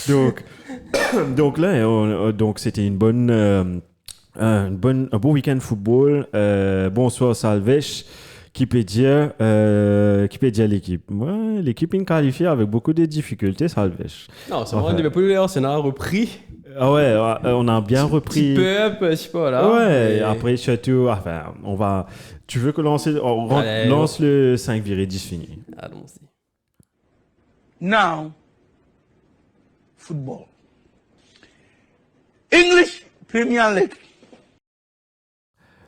donc, donc là, donc c'était un beau week-end football. Bonsoir Salvech. Qui peut dire l'équipe? Ouais, l'équipe est qualifiée avec beaucoup de difficultés, Salvech. Non, c'est vrai, Liverpool et Arsenal a repris. Ah ouais, on a bien repris. Petit peu, je sais pas là. Ouais, Et... après surtout, enfin, on va. Tu veux que lance le 5,10 fini. Allons-y. Now, football. English Premier League.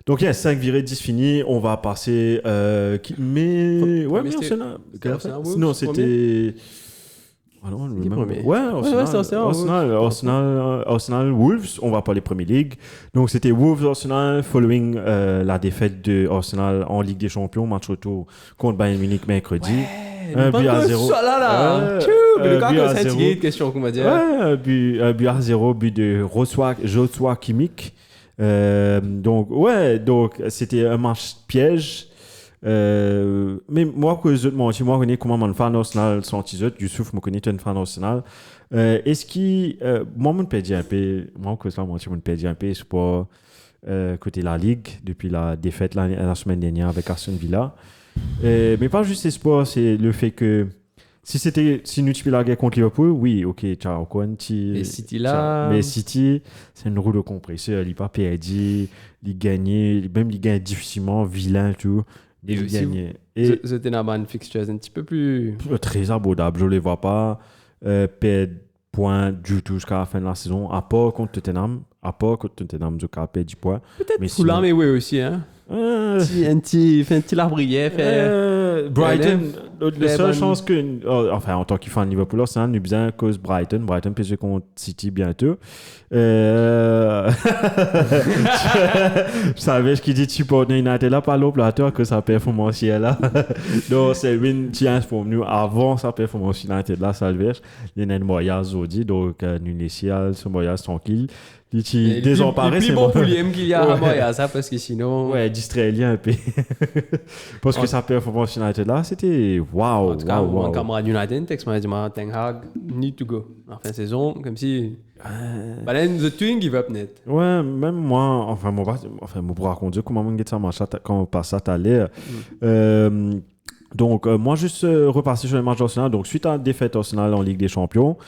Donc, il y a 5,10 fini. On va passer. Mais. Ouais, mais Arsenal. Non, c'était. Ah non, le même. Ouais, Arsenal, Wolves. On va parler Premier League. Donc, c'était Wolves Arsenal following la défaite de Arsenal en Ligue des Champions, match retour contre Bayern Munich mercredi. Un but à 0. Le gars que c'est une question qu'on va dire. Ouais, un but à 0, but de Joshua Kimmich. Donc c'était un match piège. Mais moi, je connais comment un fan Arsenal sont Youssouf me connaît un fan Arsenal. Est-ce qu'il. Moi, je me un peu. Moi, je me perds un peu pour côté la Ligue depuis la défaite la semaine dernière avec Aston Villa. Mais pas juste espoir, c'est le fait que si nous tuons la guerre contre Liverpool, oui, ok, ciao, et City là. Mais City, c'est une roue de compresseur, il n'est pas perdu, il gagne, même il gagne difficilement, vilain, tout. Il gagne. Et c'était une fixture un petit peu plus. Très abordable, je ne les vois pas perdre point du tout jusqu'à la fin de la saison, à part contre Tottenham, je perds 10 points. Peut-être Fulham, mais oui aussi, hein. Un petit labrier. Brighton, la seule chance que. Enfin, en tant que fan de Liverpool, Arsenal, nous besoin cause Brighton. Brighton peut jouer contre City bientôt. Je savais ce qu'il dit supporter United là, pas l'opérateur que sa performance là. Donc, c'est une chance pour nous avant sa performance United là, ça le verse. Il y a une moyenne Zodi, donc nous laissons ce moyen tranquille. Désemparé, c'est bon pour lui qu'il y a à Moya, ça, parce que sinon. Ouais, distraire un peu. Parce que sa performance United là, c'était waouh. En tout cas, mon camarade United, texte m'a dit, Ten Hag, need to go. En fin de saison, comme si. But then the twin give up net. Ouais, même moi, enfin, pour raconter comment on ça marche quand on passe à l'air. Donc, moi, juste repasser sur le match d'Arsenal. Donc, suite à la défaite Arsenal en Ligue des Champions,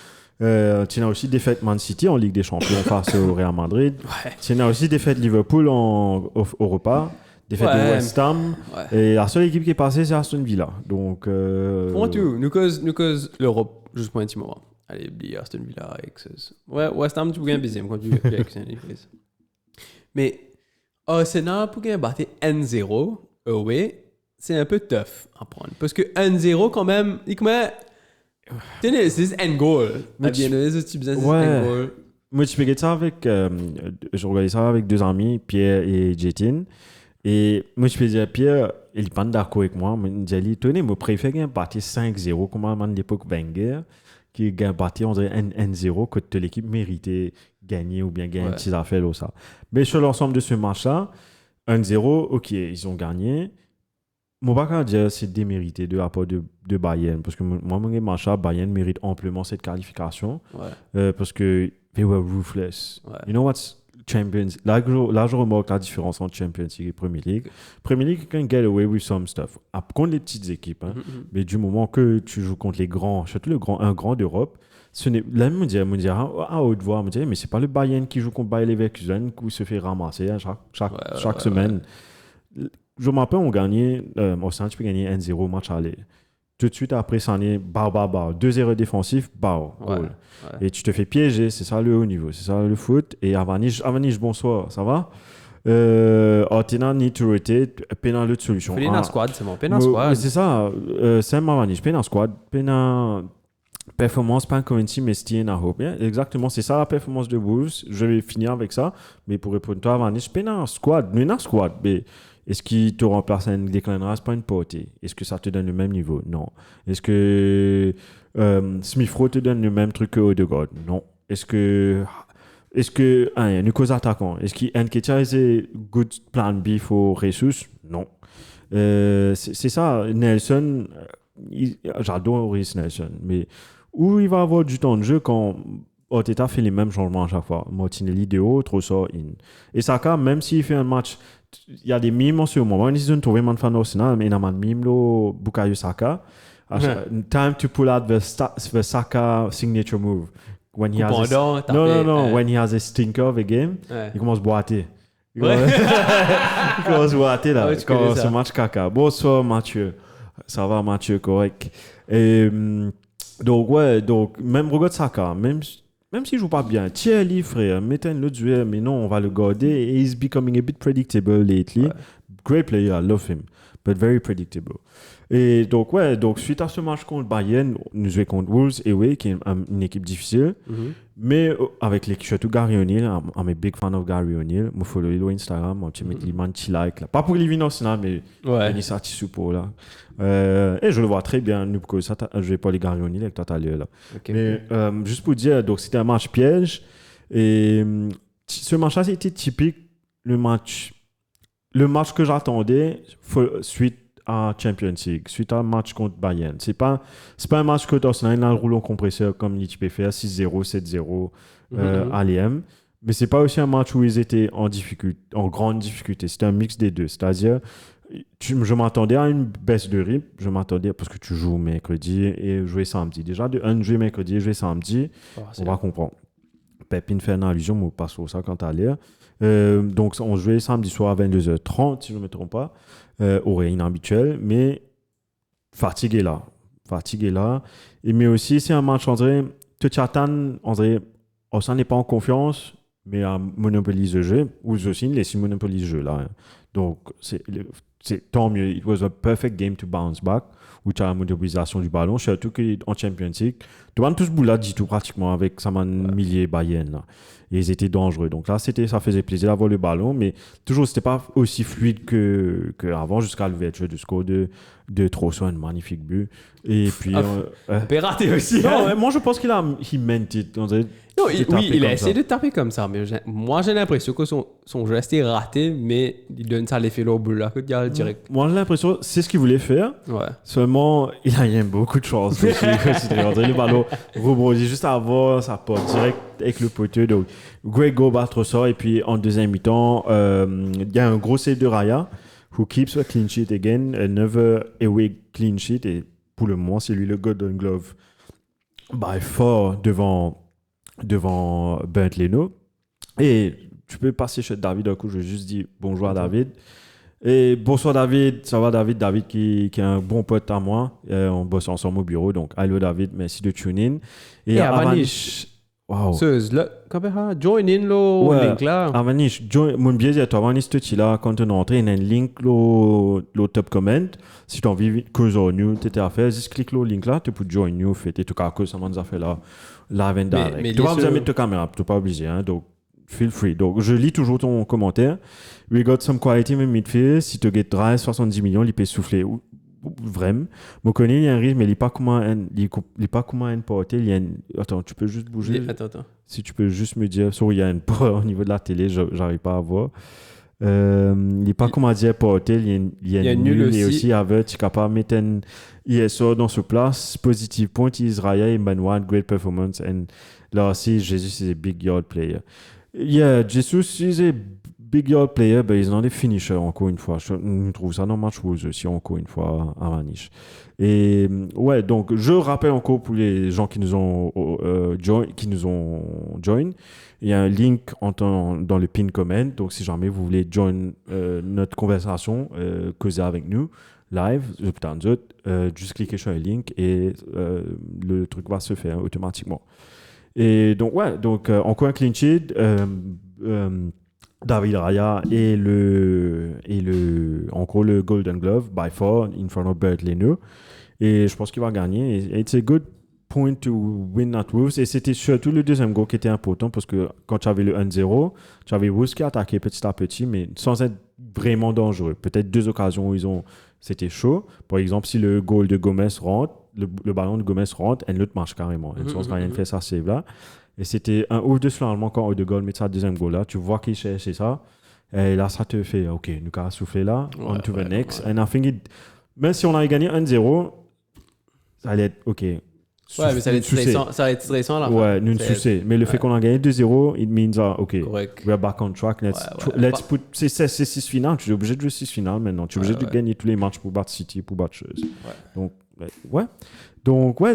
tu as aussi défaite Man City en Ligue des Champions face au Real Madrid. Ouais. Tu as aussi défaite Liverpool en Europa. Défaite de West Ham. Ouais. Et la seule équipe qui est passée, c'est Aston Villa. Donc. Comment nous cause l'Europe, juste pour un petit moment. Allez, oublie Aston Villa, Exes. Ouais, West Ham, tu peux gagner deuxième quand tu gagnes. Mais Arsenal, pour gagner battre 1-0, ouais, c'est un peu tough à prendre. Parce que 1-0, quand même, c'est un goal. Moi, tu peux ça avec. Je regardais ça avec deux amis, Pierre et Jetin. Et moi, je peux dire, Pierre, il n'est pas d'accord avec moi. Mais il dit, tenez, je préfère battre 5-0, comme à l'époque Wenger, qui a battu, on dirait 1-0, que toute l'équipe méritait gagner ou bien gagner une petite affaire ou ça. Mais sur l'ensemble de ce match-là, 1-0, ok, ils ont gagné. Mon pas dire c'est démérité de la part de Bayern parce que moi mon match Bayern mérite amplement cette qualification parce que they were ruthless. You know what's Champions là je remarque la différence entre Champions League et Premier League. Premier League can get away with some stuff contre les petites équipes mais du moment que tu joues contre les grands, surtout un grand d'Europe, ce n'est là me dire à haute voix me dire mais c'est pas le Bayern qui joue contre Bayer Leverkusen qui se fait ramasser chaque semaine. Je me rappelle, on gagnait, Arsenal, tu peux gagner 1-0 match aller. Tout de suite après, ça en est 2 erreurs défensives, goal. Et tu te fais piéger, c'est ça le haut niveau, c'est ça le foot. Et Avanish, bonsoir, ça va? Tena need to rotate, pena l'autre solution. Pena squad, c'est bon, pena squad. C'est ça, c'est Avanish, pena squad, pena performance, pas currency, mais style à hope. Exactement, c'est ça la performance de Wolves. Je vais finir avec ça, mais pour répondre à toi, Avanish, pena squad, mais. Est-ce qu'il te remplace un Declan Rice par une portée? Est-ce que ça te donne le même niveau? Non. Est-ce que Smith Rowe te donne le même truc que Odegaard? Non. Est-ce que Nicolas attaquant? Est-ce qu'Enketia is a good plan B for Jesus? Non. C'est ça. Nelson, j'adore Reece Nelson, mais ou il va avoir du temps de jeu quand Arteta fait les mêmes changements à chaque fois. Martinelli de haut, Trossard in. Et Saka, même s'il fait un match, il y a des mimes en ce moment. Ils ont trouvé un fan Arsenal, mais il y a un mime, Bukayo Saka. Time to pull out the Saka signature move. When he has when he has a stinker of a game, il commence à boiter. Il commence à boiter là, quand ce match caca. Bonsoir Mathieu. Ça va Mathieu, correct. Et donc même regarde Saka, même s'il joue pas bien, tiens-lui frère, mettez le duel, mais non, on va le garder. Et he's becoming a bit predictable lately. Great player, I love him, but very predictable. Et donc, suite à ce match contre Bayern, nous jouons contre Wolves, et oui, qui est une équipe difficile. Mais avec l'équipe, surtout Gary O'Neill, I'm a big fan of Gary O'Neill. Je follow lui sur Instagram, je mets un petit like là. Pas pour les Vinocinas, mais il ça petit support là. Et je le vois très bien, nous, parce que je vais pas les Gary O'Neill avec toi tout à l'heure là. Mais juste pour dire, donc c'était un match piège. Et ce match-là, c'était typique, le match que j'attendais suite à Champions League, suite à un match contre Bayern. C'est pas un match que Arsenal a un rouleau compresseur comme il peut faire 6-0, 7-0 à l'EM. Mais c'est pas aussi un match où ils étaient en grande difficulté. C'était un mix des deux. C'est-à-dire, je m'attendais à une baisse de rythme. Je m'attendais parce que tu joues mercredi et jouer samedi. Déjà, jouer mercredi et jouer samedi, on va comprendre. Pépine fait une allusion, mais on passe sur ça quand à l'air. Donc, on jouait samedi soir à 22h30, si je ne me trompe pas, horaire inhabituel, mais fatigue est là. Mais aussi, c'est un match, on dirait, ça n'est pas en confiance, mais à monopoliser le jeu, ou aussi, il laisse monopoliser le jeu là. Donc, c'est tant mieux. It was a perfect game to bounce back, où tu as la monopolisation du ballon, surtout qu'en Champions League, tu vas tous boulot dit tout pratiquement avec ça milliers Bayern là. Et ils étaient dangereux. Donc là, ça faisait plaisir d'avoir le ballon, mais toujours, c'était pas aussi fluide qu'avant, jusqu'à l'ouverture du score de Trossard, un magnifique but. Et puis... raté aussi. Non, moi, je pense qu'il meant it. Non, il a essayé de taper comme ça, mais moi, j'ai l'impression que son geste est raté, mais il donne ça l'effet au bout là, direct. Moi, j'ai l'impression c'est ce qu'il voulait faire. Ouais. Seulement, il a eu beaucoup de chance. Le ballon rebondit juste avant, ça porte direct avec le poteau. Donc, great goal battre ça. Et puis, en deuxième mi-temps, il y a un gros save de Raya, who keeps a clean sheet again, another away clean sheet. Et pour le moment, c'est lui le Golden Glove by far devant Bernd Leno. Et tu peux passer chez David d'un coup, je vais juste dire bonjour à David. Et bonsoir David, ça va David qui est un bon pote à moi. On bosse ensemble au bureau, donc hello David, merci de tune in. Et Avanish, wow. Join in le link là. Avanish, mon biais est Avanish tu là quand on entre, il y a un link le top comment. Si tu as envie que ça nous t'étais à faire, juste clique le link là, tu peux join nous, fait tout cas que ça m'a fait là live and direct. Mais tu vas vous mettre ta caméra, tu pas obligé hein, donc feel free. Donc je lis toujours ton commentaire. We got some quality in midfield. Si tu get drive 70 millions, il peut souffler. Vraiment. Moi, je connais, il y a un rythme, mais il n'est pas comment un porté. Attends, tu peux juste bouger. Attends. Si tu peux juste me dire, il y a une au niveau de la télé, j'arrive pas à voir. Il n'est pas comment dire porté, il y a une nul aussi. Et aussi, avec, tu es capable de mettre un ISO dans ce place. Positive point, Israël et Manuel, great performance. And là aussi, Jesus is a big yard player. Yeah, Jesus is a big yard player, but he's not a finisher, encore une fois. Je trouve ça dans le match aussi, encore une fois, à Maniche. Et ouais, donc, je rappelle encore pour les gens qui nous ont join, il y a un link dans le pin comment. Donc, si jamais vous voulez join notre conversation, causer avec nous, live, juste cliquez sur le link et le truc va se faire automatiquement. Et donc, encore un clean sheet. David Raya et encore le Golden Glove by far in front of Bernd Leno. Et je pense qu'il va gagner. Et it's a good point to win at Wolves. Et c'était surtout le deuxième goal qui était important parce que quand tu avais le 1-0, tu avais Wolves qui attaquait petit à petit, mais sans être vraiment dangereux. Peut-être deux occasions où c'était chaud. Par exemple, si le goal de Gomez rentre, le ballon de Gomez rentre, et l'autre marche carrément. Et sans rien fait ça save là. Et c'était un ouf de finalement quand Odegaard met sa deuxième goal là. Tu vois qu'il cherche ça. Et là, ça te fait, OK, nous avons soufflé là, on to the next. And I think même si on avait gagné 1-0, ça allait être OK. Ouais, mais ça va être Soucé. stressant, ça va être stressant là. Ouais, nous C'est- soucier. Mais le fait qu'on a gagné 2-0, it means, OK, Correct. we're back on track. Let's put... C'est 6 finales. Tu es obligé de jouer 6 finales maintenant. Tu es obligé de gagner tous les matchs pour battre City, pour battre chose. Donc,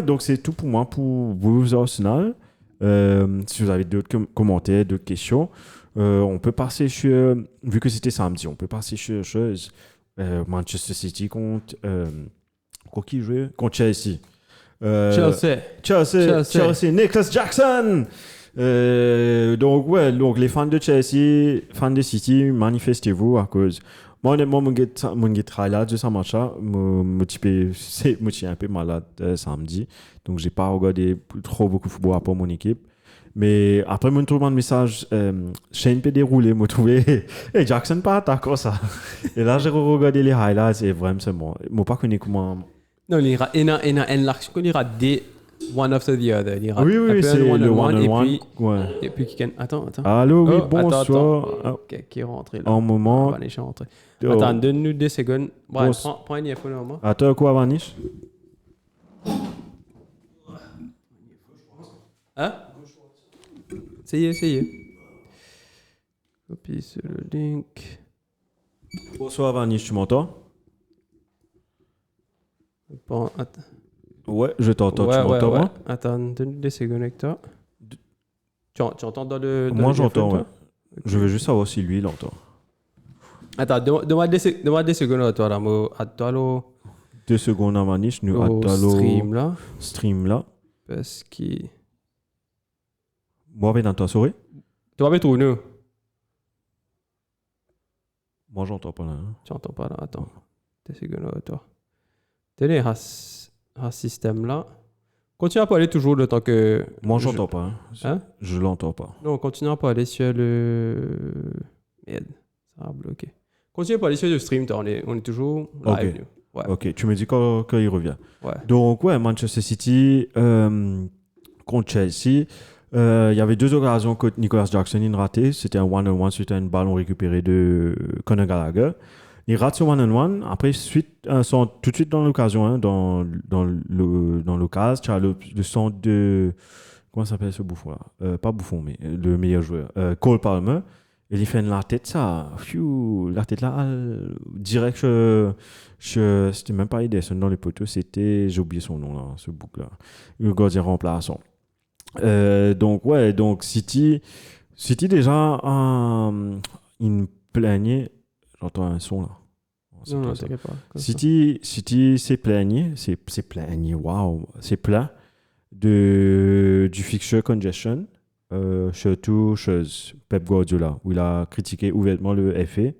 donc c'est tout pour moi pour Wolves Arsenal. Si vous avez d'autres commentaires, d'autres questions, on peut passer sur... Vu que c'était samedi, on peut passer sur chose. Manchester City contre... contre qui jouait? Contre Chelsea. Chelsea, Nicholas Jackson. Donc les fans de Chelsea, fans de City, manifestez-vous à cause. Moi honnêtement, mon highlight de ce match-là, me suis un peu malade samedi, donc j'ai pas regardé trop beaucoup de football pour mon équipe. Mais après mon trouvé un message, Shane peut dérouler, me trouvé, hey, Jackson pas attaquant ça. Et là j'ai regardé les highlights et vraiment c'est bon. Moi pas connu comment. Non, il y a une l'action qu'il y aura des one after the other. Il y aura Oui, c'est le one-on-one. Et puis qui can... Attends. Allô, oui, Attends. bonsoir. Ok, qui est rentré là. Un moment. Vanish est rentré. Attends, donne-nous 2 secondes. Ouais, prends une info là, moi. Attends, quoi, Vanish? Hein? Essayez. Copie sur le link. Bonsoir, Vanish, tu m'entends? Bon, attends. Ouais, je t'entends. Tu m'entends, moi? Attends, donne-nous 2 secondes avec toi. Tu entends dans le... Moi, j'entends, ouais. Okay. Je veux juste savoir si lui, il entend. Attends, donne-moi 2 secondes à toi, là. À toi, là. 2 secondes à Vanish. Nous, à toi, stream, là. Parce que... Moi, je vais dans ta souris. Tu vas mettre où, nous? Moi, j'entends pas là. Hein. Tu n'entends pas là, attends. 2 secondes à toi. Tenez, à système là. Continue à parler toujours le temps que... Moi, j'entends pas. Hein? Je l'entends pas. Non, continue à parler sur le... Merde, ça a bloqué. Continue à parler sur le stream, on est toujours live. Okay. Ouais. Ok, tu me dis quand il revient. Ouais. Donc, ouais, Manchester City contre Chelsea. Il y avait 2 occasions que Nicholas Jackson a raté. C'était un one-on-one suite à une ballon récupérée de Conor Gallagher. Il rate ce one-on-one. Après, tout de suite dans l'occasion, hein, dans l'occasion, tu as le centre de... Comment s'appelle ce bouffon là? Pas bouffon, mais le meilleur joueur. Cole Palmer. Et il fait la tête, ça. La tête là, direct, c'était même pas Ederson dans les poteaux. C'était... J'ai oublié son nom là, ce bouc là. Le gardien remplaçant. Donc City déjà, il me plaignait. J'entends un son là. Non, t'inquiète pas. City s'est plaigné, waouh, c'est plein du fixture congestion, surtout chez Pep Guardiola, où il a critiqué ouvertement le FA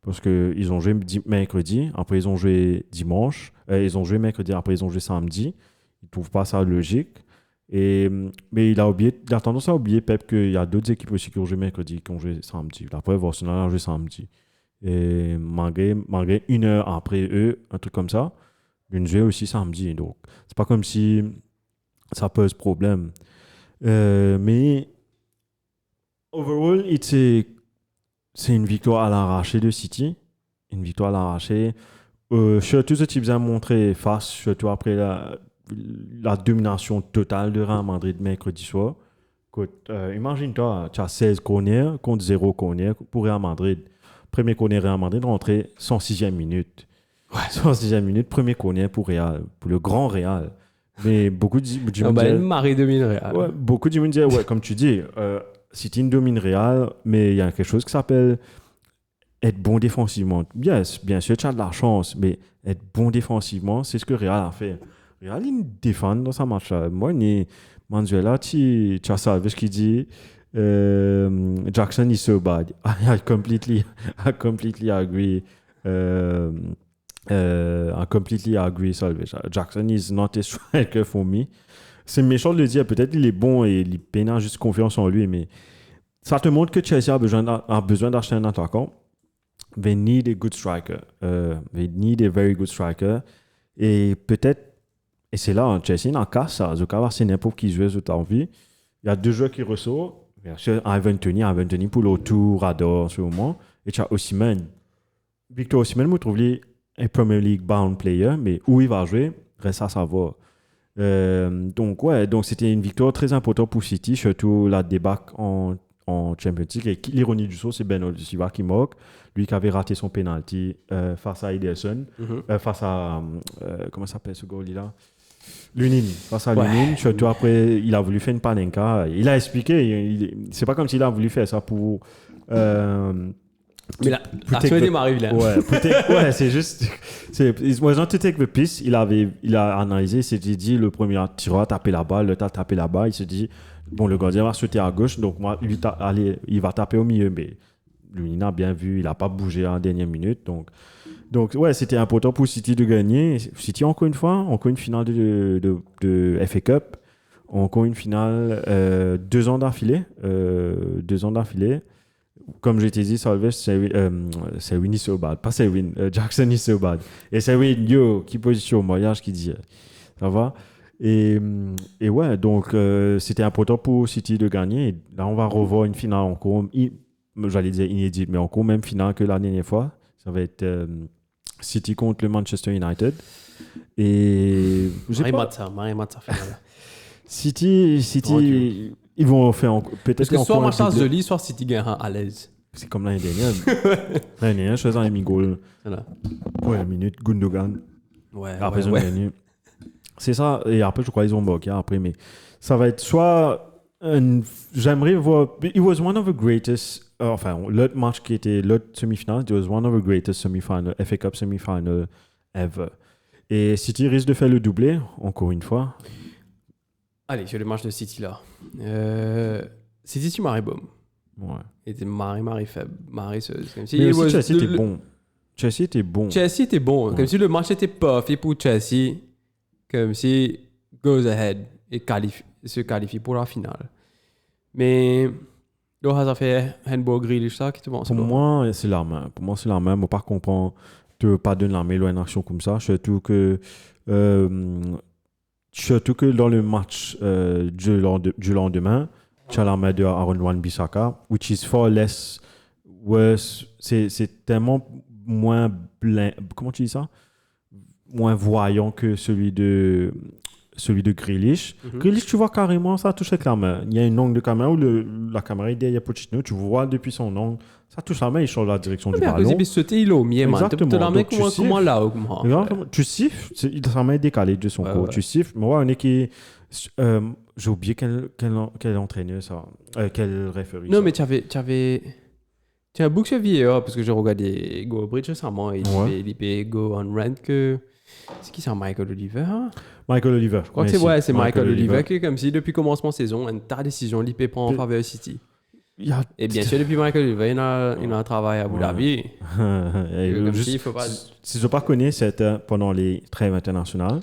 parce qu'ils ont joué mercredi, après ils ont joué dimanche, ils ont joué mercredi, après ils ont joué samedi. Ils ne trouvent pas ça logique. Mais il a tendance à oublier Pep qu'il y a d'autres équipes aussi qui ont joué mercredi, qui ont joué samedi. La preuve, Arsenal a joué samedi. Et malgré 1 heure après eux, un truc comme ça, ils jouaient aussi samedi. Donc, c'est pas comme si ça pose problème. Mais overall, c'est une victoire à l'arraché de City. Une victoire à l'arraché. Surtout ce type a montré face, surtout après la domination totale de Real Madrid mercredi soir. Imagine-toi, tu as 16 corners contre 0 corner pour Real Madrid. Premier corner Real Madrid rentré 106e minute. Ouais, 106e minute, premier corner pour Real, pour le grand Real. Mais beaucoup de une marée domine Real. Ouais, beaucoup de disaient, ouais, comme tu dis, City domine Real, mais il y a quelque chose qui s'appelle être bon défensivement. Bien sûr, tu as de la chance, mais être bon défensivement, c'est ce que Real a fait. Real, il défend dans sa match-là. Moi, Manuela, tu as ça, ce qu'il dit. Jackson is so bad. I completely agree. I completely agree, Salvage. Jackson is not a striker for me. C'est méchant de le dire. Peut-être il est bon et il peine à juste confiance en lui, mais ça te montre que Chelsea a besoin d'acheter un attaquant. They need a good striker. They need a very good striker. Et peut-être, et c'est là, Chelsea n'a qu'à ça. Je vais c'est n'importe qui joue, j'ai envie. Il y a 2 joueurs qui ressortent. Bien sûr, Ivan Toney pour le tour radar en ce moment. Et tu as Osimhen. Victor Osimhen, je trouve lui un Premier League bound player, mais où il va jouer, reste à savoir. Donc, donc c'était une victoire très importante pour City, surtout la débâcle en Champions League. Et l'ironie du saut, c'est Bernardo Silva qui marque, lui qui avait raté son penalty face à Ederson, face à, comment s'appelle ce goal-là? Lunin, face à Lunin. Surtout après, il a voulu faire une panenka. Il a expliqué, c'est pas comme s'il a voulu faire ça pour... Mais là, l'action était m'arrive là. Ouais, c'est juste. It wasn't to take the piss. Il a analysé, il s'est dit le premier tireur a tapé la balle, l'autre a tapé là-bas. Il s'est dit, bon, le gardien va sauter à gauche, donc moi, il va taper au milieu. Mais lui, il a bien vu, il n'a pas bougé en dernière minute. Donc, ouais, c'était important pour City de gagner. City, encore une finale de FA Cup. Encore une finale, 2 ans d'affilée. 2 ans d'affilée. Comme je t'ai dit, Salvage, c'est Winnie so bad. Pas c'est Win, Jackson is so bad. Et c'est Win, qui position au mariage, qui dit, ça va. Et ouais, donc c'était important pour City de gagner. Et là, on va revoir une finale encore, j'allais dire inédite, mais encore même finale que la dernière fois. Ça va être City contre le Manchester United. Et Marie-Mat, finale. City, ils vont faire peut-être parce que soit Marshall Zoli, soit City gagne à l'aise. C'est comme l'année dernière. L'année dernière, je faisais un mi-goal. Ouais, une minute, Gundogan. Ouais. Après, ils ont gagné. C'est ça. Et après, je crois qu'ils ont moqué après. Mais ça va être soit... j'aimerais voir... It was one of the greatest... enfin, l'autre match qui était l'autre semi-finale, it was one of the greatest semi-final, FA Cup semi-final ever. Et City risque de faire le doublé, encore une fois. Allez, sur le match de City là. City sur Maribum. Ouais. Il était Marie faible, Marie-seuse. Mais aussi Chelsea était bon. Chelsea était bon. Ouais. Comme si le match était parfait pour Chelsea. Comme si goes ahead et se qualifie pour la finale. Mais là, ça fait handball Grealish ça qui te pense. Pour moi, c'est la main. Pour moi, c'est la main. Moi, par contre, tu ne veux pas donner la main à une action comme ça. Surtout que dans le match du lendemain, tu as la main de Aaron Wan-Bissaka, which is far less worse. C'est tellement moins comment tu dis ça? Moins voyant que celui de Grealish. Grealish, tu vois carrément, ça touche avec la main. Il y a une angle de caméra où la caméra est derrière Pochettino. Tu vois depuis son angle, ça touche la main, il change la direction du ballon. Mais sauter, il est au milieu, man. Exactement. La main, comment là? Tu siffles, sa main est décalée de son corps. Tu siffles, mais ouais, on est qui... j'ai oublié quel entraîneur ça. Quel référé. Non, mais tu as book sur VAR parce que j'ai regardé Go Bridge récemment et il fait Go on Rent que. C'est qui ça, Michael Oliver? Michael Oliver. Je crois que c'est Michael Oliver qui est comme si depuis commencement de saison, ta décision, l'IP prend en faveur de City. Et bien sûr, depuis Michael Oliver, il a un travail à Abu Dhabi. Si je ne connais, c'était pendant les trêves internationales.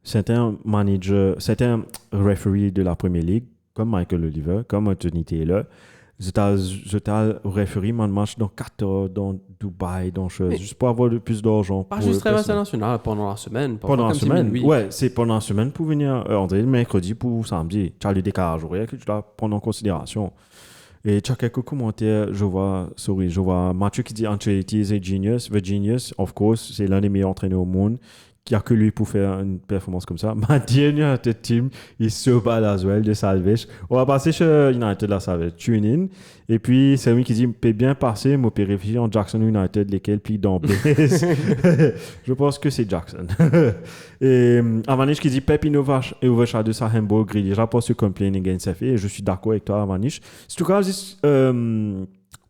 C'était un manager, c'était un referee de la Premier League, comme Michael Oliver, comme Anthony Taylor. J'étais referee mon match dans Qatar, dans Dubaï, dans juste pour avoir plus d'argent. Pas juste trêve internationale, pendant la semaine. Pendant la semaine, ouais, c'est pendant la semaine pour venir, André, le mercredi pour samedi. Tu as le décalage horaire que tu dois prendre en considération. Et tu as quelques commentaires, je vois Mathieu qui dit Ancelotti is a genius. The genius, of course, c'est l'un des meilleurs entraîneurs au monde. Il n'y a que lui pour faire une performance comme ça. Ma dernière team is so bad as well de Salvage. On va passer chez United là, ça va être tune in. Et puis, c'est lui qui dit peut bien passer, moi, réfléchir en Jackson United, lesquels plient d'emblée. Je pense que c'est Jackson. Et Avanish qui dit Pep Innovach et overshadow sa Hamburg Grill. Je pense que complain against FA et je suis d'accord avec toi, Avanish. C'est tout cas,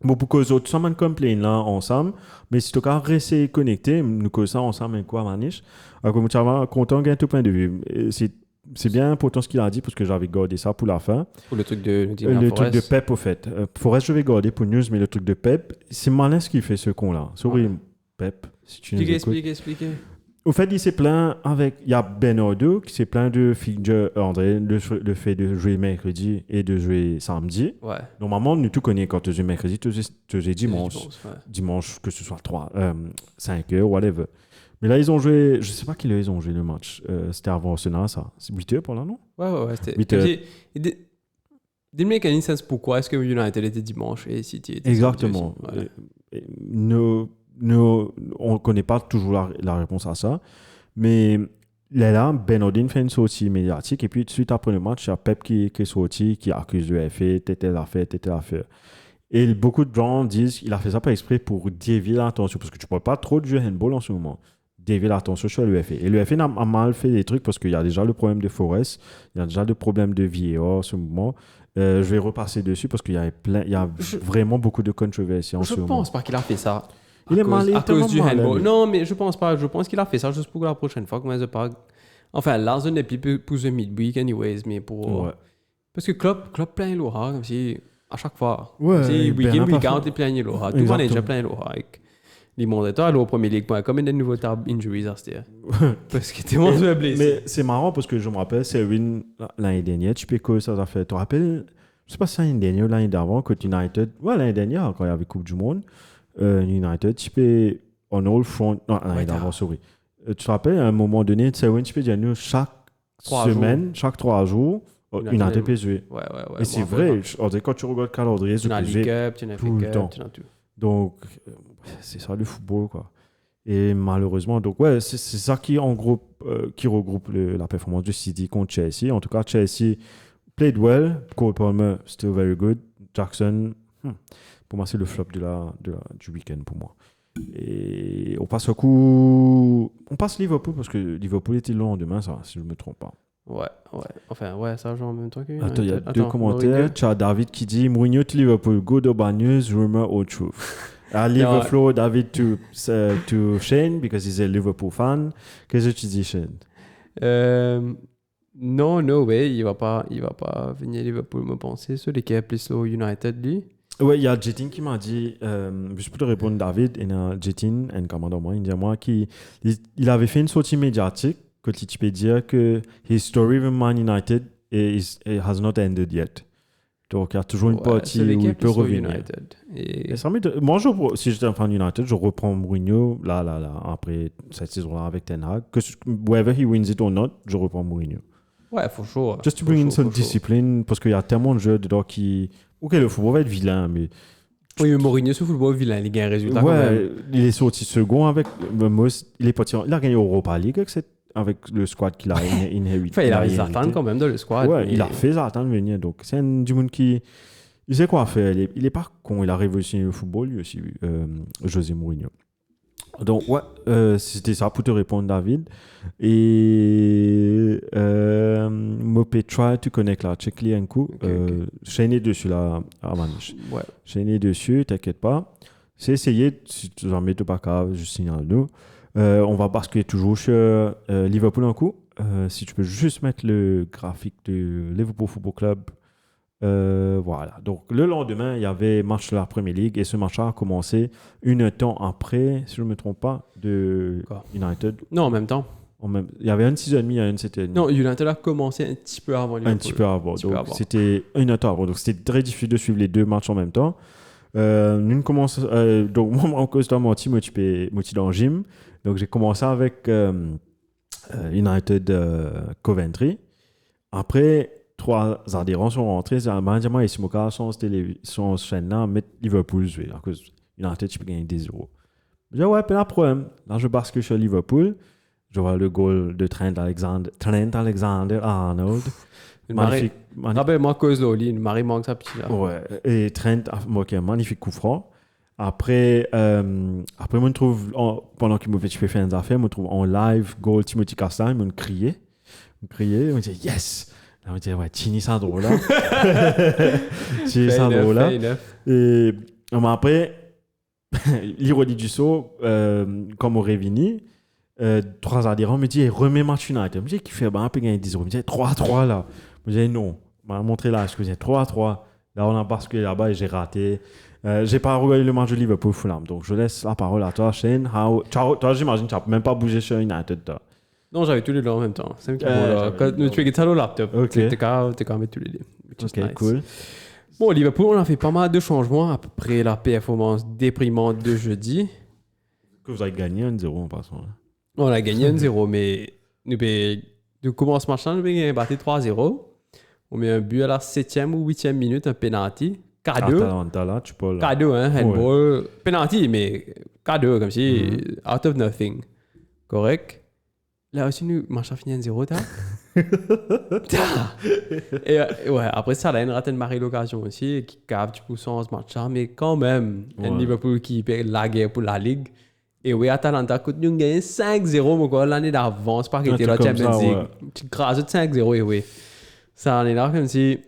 beaucoup que autres sont complain là ensemble, mais si tu as resté connecté, nous que ça ensemble avec quoi, Avanish. Comme tu vas content gain tout point de vue. C'est bien important ce qu'il a dit parce que j'avais gardé ça pour la fin. Pour le truc de truc de Pep au fait. Forest je vais garder pour news, mais le truc de Pep, c'est malin ce qu'il fait ce con là. Sorry Pep, si tu nous écoutes. Expliquez. Au fait, il s'est plaint il y a Bernardo qui s'est plaint de Figure André, le fait de jouer mercredi et de jouer samedi. Ouais. Normalement, nous tout connaissons quand tu joues mercredi, tu joues dimanche. Dimanche, que ce soit 5 heures, whatever. Mais là, ils ont joué, je sais pas qui ils ont joué le match. C'était avant Arsenal, ça. C'est 8 heures pour là, non? Ouais. C'était 8 heures. Dis-moi qu'il y a une sens pourquoi est-ce que United était dimanche et City était exactement. Nous, on ne connaît pas toujours la réponse à ça. Mais là, Ben Odin fait une sortie médiatique et puis suite après le match, il y a Pep qui est sorti, qui accuse l'UEFA, t'étais l'affaire. Et beaucoup de gens disent qu'il a fait ça pas exprès pour dévier l'attention parce que tu ne parles pas trop de jeu handball en ce moment. Dévier l'attention sur l'UEFA. Et l'UEFA a mal fait des trucs parce qu'il y a déjà le problème de Forest, il y a déjà le problème de VAR en ce moment. Je vais repasser dessus parce qu'il y a vraiment beaucoup de controverses en ce moment. Je pense pas qu'il a fait ça. Il est mal, à cause du mal, handball. lui. Non, mais je pense pas. Je pense qu'il a fait ça juste pour la prochaine fois. Comment je parle. Enfin, là, ce n'est plus pour le midweek, anyways, mais pour. Ouais. Parce que club plein Laura, comme si à chaque fois. Ouais, Si Bernard week-end, Parfait. il plein Laura. Tout le monde est déjà plein Laura. Les mondateurs, alors au premier league.com, il y a de nouveaux tab injuries à cette parce que tout le monde est blessé. Mais c'est marrant parce que je me rappelle, c'est Win l'année dernière, tu peux que ça a fait. Tu te rappelles, je sais pas si l'année dernière ou l'année d'avant, quand United, ouais, l'année dernière, quand il y avait Coupe du Monde, United, tu peux, en all front, non, l'année d'avant, sorry. Tu te rappelles, à un moment donné, c'est Win, tu peux dire, nous, chaque 3 semaine, chaque 3 jours, United peut jouer. Ouais. Et c'est vrai, quand tu regardes le calendrier, Tu as tu League peux Cup, tu as tout FA le Cup, temps. tu as tout. Donc, c'est ça le football, quoi. Et malheureusement, donc ouais, c'est ça qui, en gros, qui regroupe la performance de City contre Chelsea. En tout cas, Chelsea played well. Cole Palmer, still very good. Jackson, pour moi, c'est le flop du week-end pour moi. Et on passe Liverpool parce que Liverpool était le lendemain, ça, si je ne me trompe pas. Ouais. Enfin, ouais, ça joue en même temps que. Attends, il y a deux commentaires. Tu as David qui dit Mourinho to Liverpool, good or bad news, rumor or truth. I leave the floor, David, to Shane because he's a Liverpool fan. Qu'est-ce que tu dis, Shane? Non, no way, il va pas venir à Liverpool me penser sur l'équipe plus au United lui. Ouais, il y a Jetin qui m'a dit, juste pour te répondre, David, il y a Jetin, un commandant moi, il dit moi qu'il avait fait une sortie médiatique que tu peux dire que his story with Man United it has not ended yet. Donc, il y a toujours une partie où il peut revenir. United. Et Moi, si j'étais un fan United, je reprends Mourinho là, après cette saison-là avec Ten Hag. Whether he wins it or not, je reprends Mourinho. ouais, for sure. Just to bring in some discipline, parce qu'il y a tellement de jeux dedans qui... Ok, le football va être vilain, mais... Oui, mais Mourinho, ce football vilain, il gagne un résultat quand Ouais, même. il est sorti second avec... Il a gagné Europa League avec le squad qu'il a inhérité. Enfin, il a les attentes quand même dans le squad. Ouais, mais- il a fait ça attendre venir. Donc, c'est un du monde qui... Il sait quoi faire. Il est pas con. Il a révolutionné le football, lui aussi, José Mourinho. Donc, ouais, c'était ça pour te répondre, David. Et... Mopé try to connect là. Check-les un coup. Ok. Chaîner dessus, là, à Maniche. Ouais. Chaîner dessus, t'inquiète pas. C'est essayer, si tu en mets pas grave, je signale nous. On va basculer toujours sur Liverpool un coup. Si tu peux juste mettre le graphique de Liverpool Football Club. Voilà. Donc, le lendemain, il y avait match de la Premier League et ce match-là a commencé une temps après, si je ne me trompe pas, de Quoi? United. Non, en même temps. Il y avait un 6h30, il y a un 7h30. Non, United a commencé un petit peu avant Liverpool. Un petit peu avant. petit peu Donc, avant. c'était une heure avant. Donc, c'était très difficile de suivre les deux matchs en même temps. Nous commence, donc, moi, en cause de moi, je suis dans le gym. Donc, j'ai commencé avec United Coventry. Après, 3 adhérents sont rentrés. Benjamin et Simoka sont chaîne-là, mettre Liverpool jouer. À cause United, tu peux gagner 10-0. Je dis, ouais, pas de problème. Là, je bascule sur Liverpool. Je vois le goal de Trent Alexander-Arnold. Magnifique. Rappelle-moi, cause Loli, une Marie manque sa petite là. Ouais. Et Trent a marqué un magnifique coup franc. Après, moi, je trouve, pendant qu'il me fait faire des affaires, je me trouve en live, goal Timothy Castagne, je me criait. Je me disais, yes! Là, je me disais, ouais, Chini Sandro là. Chini Sandro là. Et après, l'ironie du saut, comme au Révini, 3 adhérents me disent, remets match United. Je me dis, qui fait un peu gagner 10 euros. Je me disais, 3-3 là. Je me disais, non. Je m'a montré là, je me disais, 3-3. Là, on a basculé là-bas et j'ai raté. J'ai pas regardé le match de Liverpool Fulham, donc je laisse la parole à toi, Shane. Toi, j'imagine que tu n'as même pas bougé sur United. Toi. Non, j'avais tous les deux en même temps. C'est un petit peu là. Quand tu es au laptop, Ok. t'es quand même tous les deux. Ok, nice. Cool. Bon, Liverpool, on a fait pas mal de changements après la performance déprimante de jeudi. Que vous avez gagné 1-0 en passant. Là. On a gagné 1-0, mais nous commençons ce match-là, nous avons battu 3-0. On met un but à la 7e ou 8e minute, un penalty. K2. Atalanta, là, tu peux là. K2, hein, handball. Ouais. Penalty, mais K2, comme si out of nothing. Correct. là aussi, nous, match a fini 1-0, t'as. Et ouais, après ça, là, il rate une marée l'occasion aussi, qui cave du coup son ce match-là, mais quand même, un Ouais. Liverpool qui perd la guerre pour la Ligue. Et oui, Atalanta, quand nous gagné 5-0, mon gars, l'année d'avant, c'est pas qu'il Un était la truc comme Champions ça, League. ouais. Tu crases 5-0, et oui. Ça en est là comme si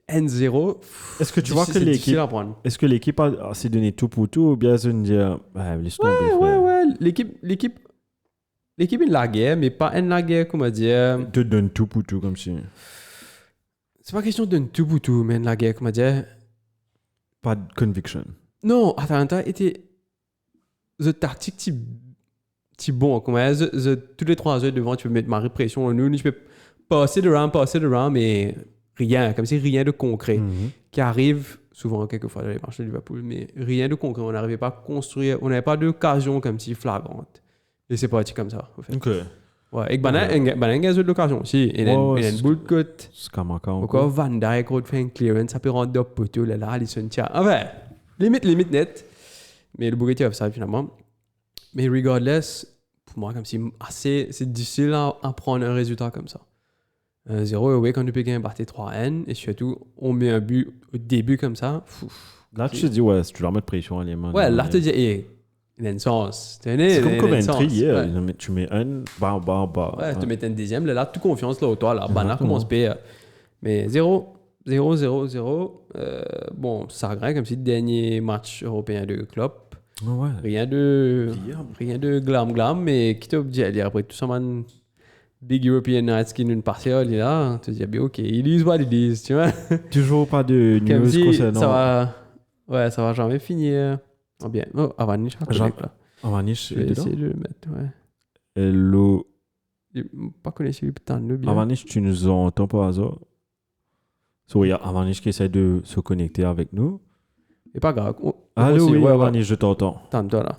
1-0. Est-ce que tu vois que c'est difficile l'équipe, à prendre. est-ce que l'équipe a s'est donné tout pour tout ou bien c'est une dire, bah, laisse tomber, Ouais, frère. ouais. L'équipe est la guerre, mais pas une la guerre, comment dire. Te donne tout pour tout comme si. C'est pas question d'un tout pour tout, mais une la guerre, comment dire. Pas de conviction. Non, Atalanta était. The tactique, c'est bon. Comment dire, tous les 3 heures devant, tu peux mettre ma répression. Nous, tu peux passer de round, mais rien, comme si rien de concret Mhm. qui arrive souvent, quelquefois, dans les marchés de Liverpool, mais rien de concret. On n'arrivait pas à construire, on n'avait pas d'occasion comme si flagrante. Et c'est parti comme ça, au fait. Ok. Ouais, et Banan a une l'occasion aussi. Il a une boule de côte. C'est comme encore. Pourquoi Van Dijk, quand fait un clearance, ça peut rendre up poteau, là, Alisson, tiens. Enfin, limite net. Mais le bouquet offside finalement. Mais regardless, pour moi, comme si c'est difficile à prendre un résultat comme ça. 1-0, et ouais, quand tu peux gagner, battre 3N, et surtout, on met un but au début comme ça. Là, tu te dis, ouais, si tu leur mets de pression à les mains. Ouais, là, tu te dis, il a une sens. C'est comme Coventry hier. Ouais. Tu mets un, bah. Ouais, tu mets un deuxième, là, toute confiance, là, au toi, là, Bana Exactement. commence à payer. Mais 0, 0. Bon, ça regrette comme si le dernier match européen de Klopp. Ouais. Rien de glam, mais qui t'a dit, allez, après tout ça, man, Big European Nights qui nous partielle, il est là, tu te dis, ok, ils disent what ils disent, tu vois. Toujours pas de Comme news si concernant. ça va jamais finir. Oh bien, Avanish, là. Avanish, Je vais essayer de le mettre, ouais. Hello. Pas connu celui putain de bien. Avanish, tu nous entends pas, hasard? Il y a Avanish qui essaie de se connecter avec nous. C'est pas grave. Allô, oui, ouais. Avanish, je t'entends. Attends-toi là.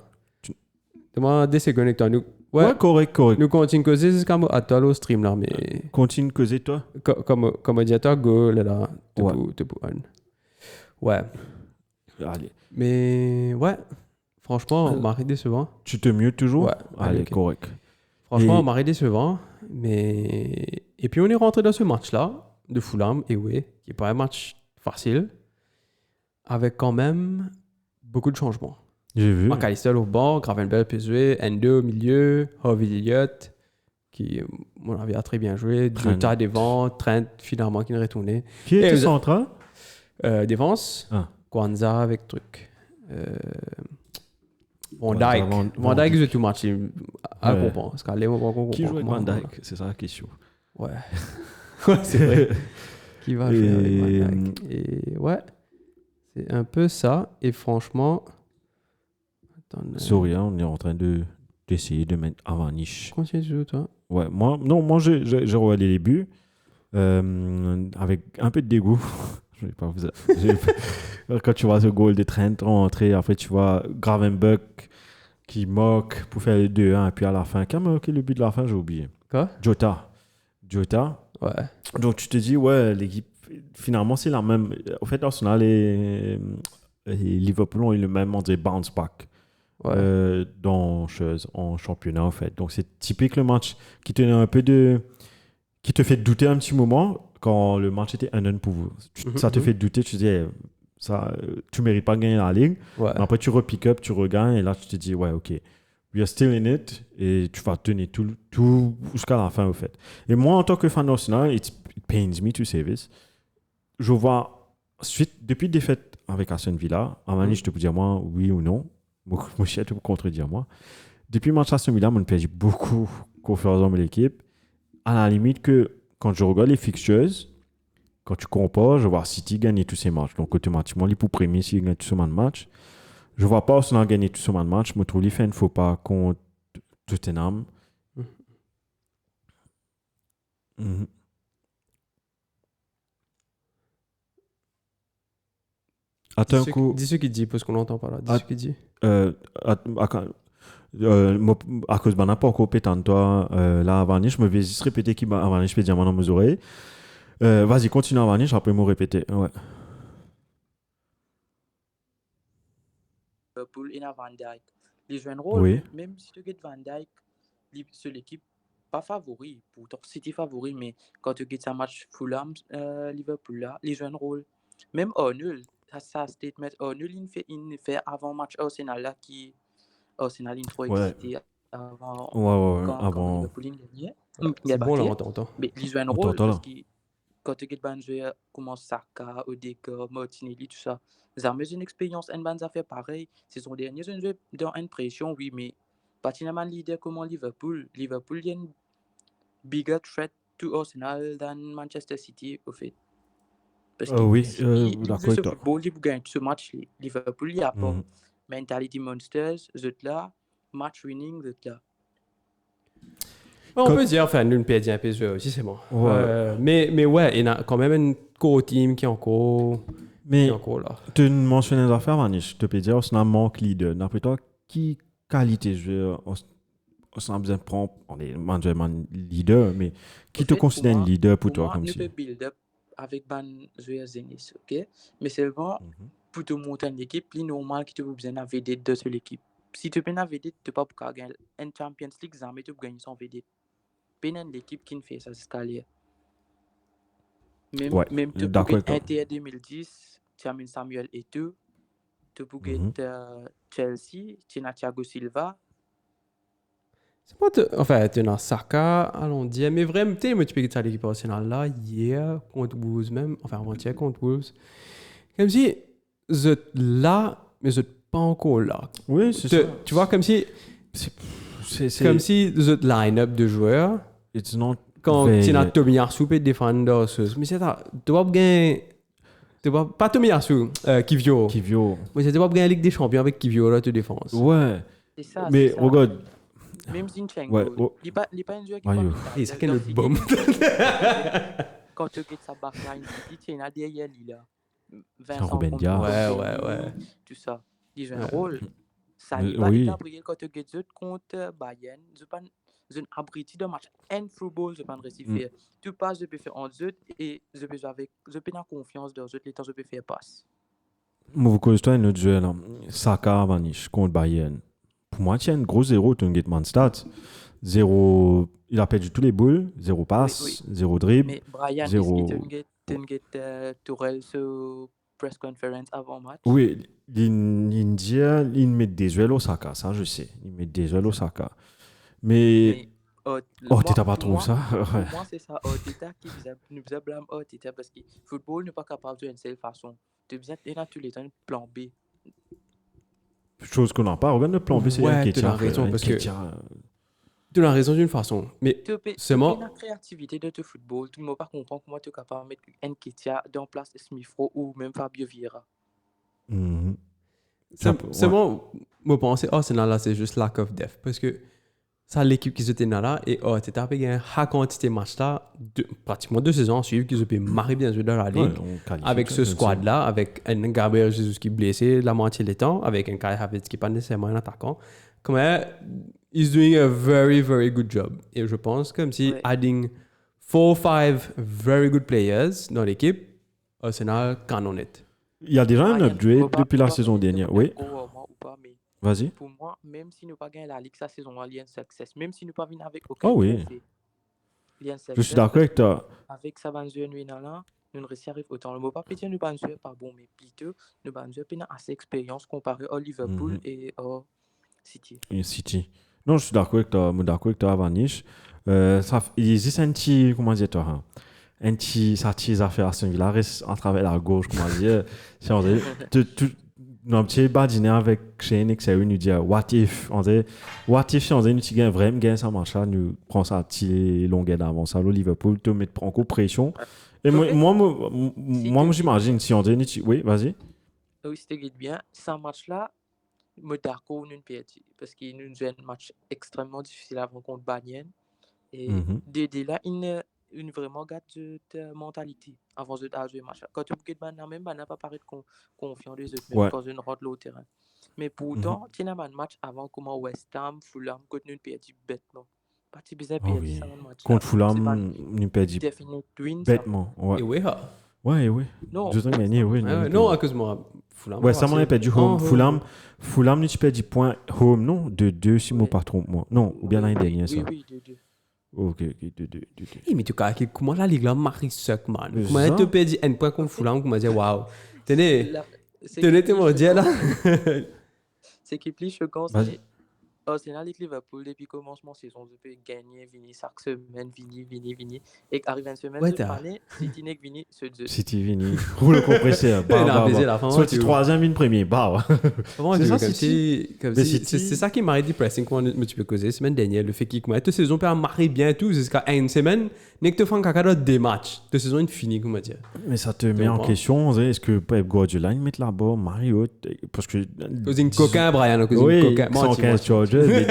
Demande des secondes avec toi. Nous, Ouais, correct. nous continuons causer jusqu'à toi le stream là, mais Continue de causer, toi. comme auditeur, go là. Ouais. Ouais. Allez. Mais ouais, franchement, Marie décevant. Tu te mutes toujours? Ouais. Allez, ok. correct. Franchement, Et- Marie décevant. Mais. Et puis on est rentré dans ce match-là de Fulham, et ouais, qui n'est pas un match facile, avec quand même beaucoup de changements. J'ai vu. McAllister au banc, Gravenberch peut jouer, Endo au milieu, Harvey Elliott, qui, mon avis, a très bien joué, Trent. Jota devant, Trent finalement qui est retourné. Qui Et était vous- central? Défense, Ah. Kwanzaa avec truc. Van Kwanzaa, Dijk. Van Van Dijk Dijk. joue tout match. À Ouais. comprendre. Parce qu'à l'époque, Qui joue avec Van Dijk? C'est ça la question. Ouais. Ouais, c'est vrai. Qui va jouer avec Et- Van Dijk. Et ouais, c'est un peu ça. Et franchement. Attends, Sorry, hein, on est en train d'essayer de mettre Avanish. continue de jouer, toi. Ouais, moi j'ai regardé les buts avec un peu de dégoût. Je vais pas vous. Quand tu vois ce goal de Trent rentrer, après tu vois Gravenberch qui moque pour faire le 2-1, et puis à la fin, qui a marqué le but de la fin, j'ai oublié. Quoi? Jota. Ouais. Donc tu te dis, ouais, l'équipe, finalement c'est la même. Au fait, Arsenal et Liverpool ont eu le même, on dirait, bounce back. Ouais. En championnat en fait. Donc c'est typique le match qui te donne un peu de qui te fait douter un petit moment quand le match était 1-1 pour vous. Ça te fait douter, tu te dis ça tu mérites pas de gagner la ligue. Ouais. Mais après tu repick up, tu regagnes et là tu te dis ouais, OK. We are still in it et tu vas tenir tout jusqu'à la fin au fait. Et moi en tant que fan d'Arsenal, it pains me to say this. Je vois depuis défaite avec Aston Villa, Amani, je te peux dire moi oui ou non. Moi, je te contredire moi. Depuis le match Aston Villa, on perdu beaucoup confiance dans l'équipe. À la limite que quand je regarde les fixtures, quand tu compares, je vois City gagner tous ses matchs. Donc automatiquement, les pour premier s'il gagne tous ses matchs. Je vois pas Arsenal gagner tous ses matchs. Je me trouve qu'il fait un faux pas contre Tottenham. Mhm. Attends un coup. Dis ce qu'il dit, parce qu'on n'entend pas là. Dis Ah. ce qu'il dit. À cause de n'a pas encore pétant toi là avant je me vais juste répéter qui va avant je peux dire maintenant mes oreilles. Vas-y continue avant après me répéter. Ouais. Liverpool et Van Dijk. Les joueurs un rôle, Oui. même si tu gagnes Van Dijk sur l'équipe, pas favori, pourtant City favori, mais quand tu regardes un match Fulham, Liverpool là, les jeunes rôles. Même Arnold, ça statement, Arnold, il fait avant match Arsenal là, qui Arsenal, il trop Ouais. excité avant, Ouais, quand avant. Liverpool il gagnait. C'est bon, là, on t'entend. Mais ils jouent un On rôle t'entend, là. parce que quand tu regardes un joueur comme Saka, Odegaard, Martinelli, tout ça, ils ont une expérience, une bonne affaire pareil. C'est son dernier jeu dans une pression, oui, mais pas tellement leader comme Liverpool. Liverpool, il y a une bigger threat to Arsenal than Manchester City, au fait. Parce que Oui, il d'accord joue ce avec toi. football, il gagne ce match. Liverpool, il n'y a pas Mhm. mentality monsters, eux là, match winning, eux là. Ouais, on Quand- peut dire, enfin, nous, une PSG, un PSG aussi, c'est bon. Ouais. Mais ouais, il y a quand même une co-team qui est encore Mais là. tu mentionnes les affaires, Manish. Je te peux dire, on a manque leader. D'après toi, qui qualité joueur on a besoin de prendre, on est management leader, mais qui Au te fait, considère un leader pour toi moi, comme nous si? peut build up avec ban joueurs Zenith, ok? Mais seulement pour te monter une équipe, c'est normal que tu as besoin d'un vedette de cette équipe. Si tu as un vedette, tu n'as pas pour gagner une Champions League, jamais tu peux gagner sans vedette. Pas une équipe qui ne fait ça, c'est calé. Même, Ouais, même tu peux d'accord avec gagner toi. Inter 2010, tu as mis Samuel Eto'o, tu peux gagner Chelsea, tu as Thiago Silva. C'est pas, enfin, tu as Saka, allons dire, mais vraiment, tu sais, moi, tu peux dire l'équipe nationale là, hier, contre Wolves même, enfin, avant-hier contre Wolves. Comme si, vous êtes là, mais vous n'êtes pas encore là. Oui, c'est ça. Tu vois, comme si, C'est si vous êtes line-up de joueurs, it's not quand very- tu as Tomiyasu et défendre, mais c'est ça, tu vas gagner, pas Tomiyasu, Kivio. Kivio. Mais tu vas gagner la Ligue des Champions avec Kivio là, tu défenses. Ouais. C'est ça. Mais c'est ça. regarde, Même Zinchenko, Ouais, oh. il n'est pas un joueur qui Ouais, va yo. mettre Et ça, dans quel le bombe. Quand tu regardes sa backline, il y en a derrière lui là. Ruben Vincent Dias. Ouais. Tout ça. Il joue un Ouais. rôle. Ça Mais il va oui. t'abrier quand tu regardes contre Bayern. Je abrité de match. Un football, je peux réussir faire. Tu passes, je peux faire en jeu et je peux avoir confiance dans eux, les temps je peux faire passe. moi, vous connaissez un autre joueur là. Saka Vanish contre Bayern. Pour moi, il y a un gros zéro, tu as un stats. Zéro, il a perdu tous les boules, zéro passe, zéro dribble. Mais Brian, Zéro. est-ce que tu as Tourelle sur press conference avant match? Oui, il met des joueurs au Saka, ça je sais. Il met des joueurs au Saka. Mais Teta pas trouvé ça. Ouais. Pour moi, c'est ça. Teta qui nous faisait blâmer Teta parce que le football n'est pas capable de jouer d'une seule façon. Tu as besoin de tous les temps un plan B. Chose qu'on n'a pas. Regarde le plan B, c'est Ouais, un tu as raison, parce que- Ketia. Tu as raison d'une façon. Mais c'est moi. La créativité de ton football, tu ne m'as pas comprendre comment tu es capable de mettre Nketiah dans place de Smith Rowe ou même Fabio Vieira. Mhm. C'est moi penser, là, c'est juste lack of depth. Parce que ça, l'équipe qui était là, et tu as payé un quantité de matchs là, pratiquement 2 saisons suivies, qu'ils ont pu marrer bien jouer dans la ligue. Ouais, on qualifie Avec ça, ce c'est squad-là, avec un Gabriel Jesus qui est blessé la moitié des temps, avec un Kai Havertz qui n'est pas nécessairement un attaquant. Comment he's doing a very, very good job. Et je pense comme si Ouais. adding 4 ou 5 very good players dans l'équipe, Arsenal canonnette. Il y a déjà un Brian, upgrade faut pas- depuis la faut pas saison dire dernière. que Oui, c'est d'accord, moi, ou pas, mais vas-y. pour moi, même si nous pas gagné la Ligue sa saison, il y a un succès. Même si nous pas venir avec aucun Ah oui. trophée, il y a un succès. Je suis d'accord avec toi. Avec ça, nous ne réussissons pas autant. Le mot pas pétier, nous pas pas bon, mais plutôt, nous pas assez d'expérience comparé à Liverpool et à City. Et City. Non, je suis d'accord avec toi. Je suis d'accord avec toi, Vanish. Il existe un petit, comment dire, toi, hein? Un petit, ça tire à faire à Aston Villa, reste à travers la gauche, comment dire. Si on dit, un petit badiner avec Shane et que nous dit, what if, on dit, si on dit, nous gagnons vraiment, gagne ça, machin, nous prend ça, petit longueur d'avance à Liverpool, te mettre en pression. Et moi, j'imagine, si on dit, oui, vas-y. Oui, c'était bien. Ce match-là, je suis d'accord, nous perdu. Parce qu'il nous a un match extrêmement difficile avant contre Bayern. Et dès là, il vraiment garde de mentalité avant de jouer le match. Quand tu regardes Bayern, même, n'a pas paraît confiant des autres, même quand on rentre au terrain. Mais pourtant, tu as un match avant comment West Ham, Fulham, quand nous perdu bêtement. Pas si bizarre perdu ça dans le match. Contre Fulham, nous perdu bêtement. Et oui, oui. Non, je gagné, oui. non, à cause de moi, Fulham. Ouais, ça m'en a perdu home. Fulham, nous perdu point home, non? De 2, si moi pas trompe moi. Non, ou bien l'année dernière, ça. Oui, 2-2. Ok. Mais tu cas, comment la Ligue là marie sec, man. Mais Comment ça. tu perds un point contre Fulham, comment dire, waouh. Tenez, Là, c'est tenez, qui t'es plie mondial là. choquant. C'est qui plie choquant, Vas-y. c'est Arsenal et Liverpool depuis commencement saison, je peux gagner, vini chaque semaine, vini. Et arrive une semaine, Ouais, je t'as. pané, City n'est que vini, ce deux. City Vini. Roule compresseur. Bah. La fin, Soit tu troisième, une premier. Bah. Comment C'est dire, ça, comme City. si, comme Mais si, City- c'est ça qui m'a depressing quand tu peux causer semaine dernière, le fait qu'il commence toute saison peut marrer bien tout jusqu'à une semaine, n'est que tu fais un caca des matchs, de saison est finie, comment dire. Mais ça te met en comprends. question. On dirait, est-ce que Pep Guardiola il met là-bas Mario parce que Cause une coquin, Brian, cause oui, une coquin. 115 Chargers, mais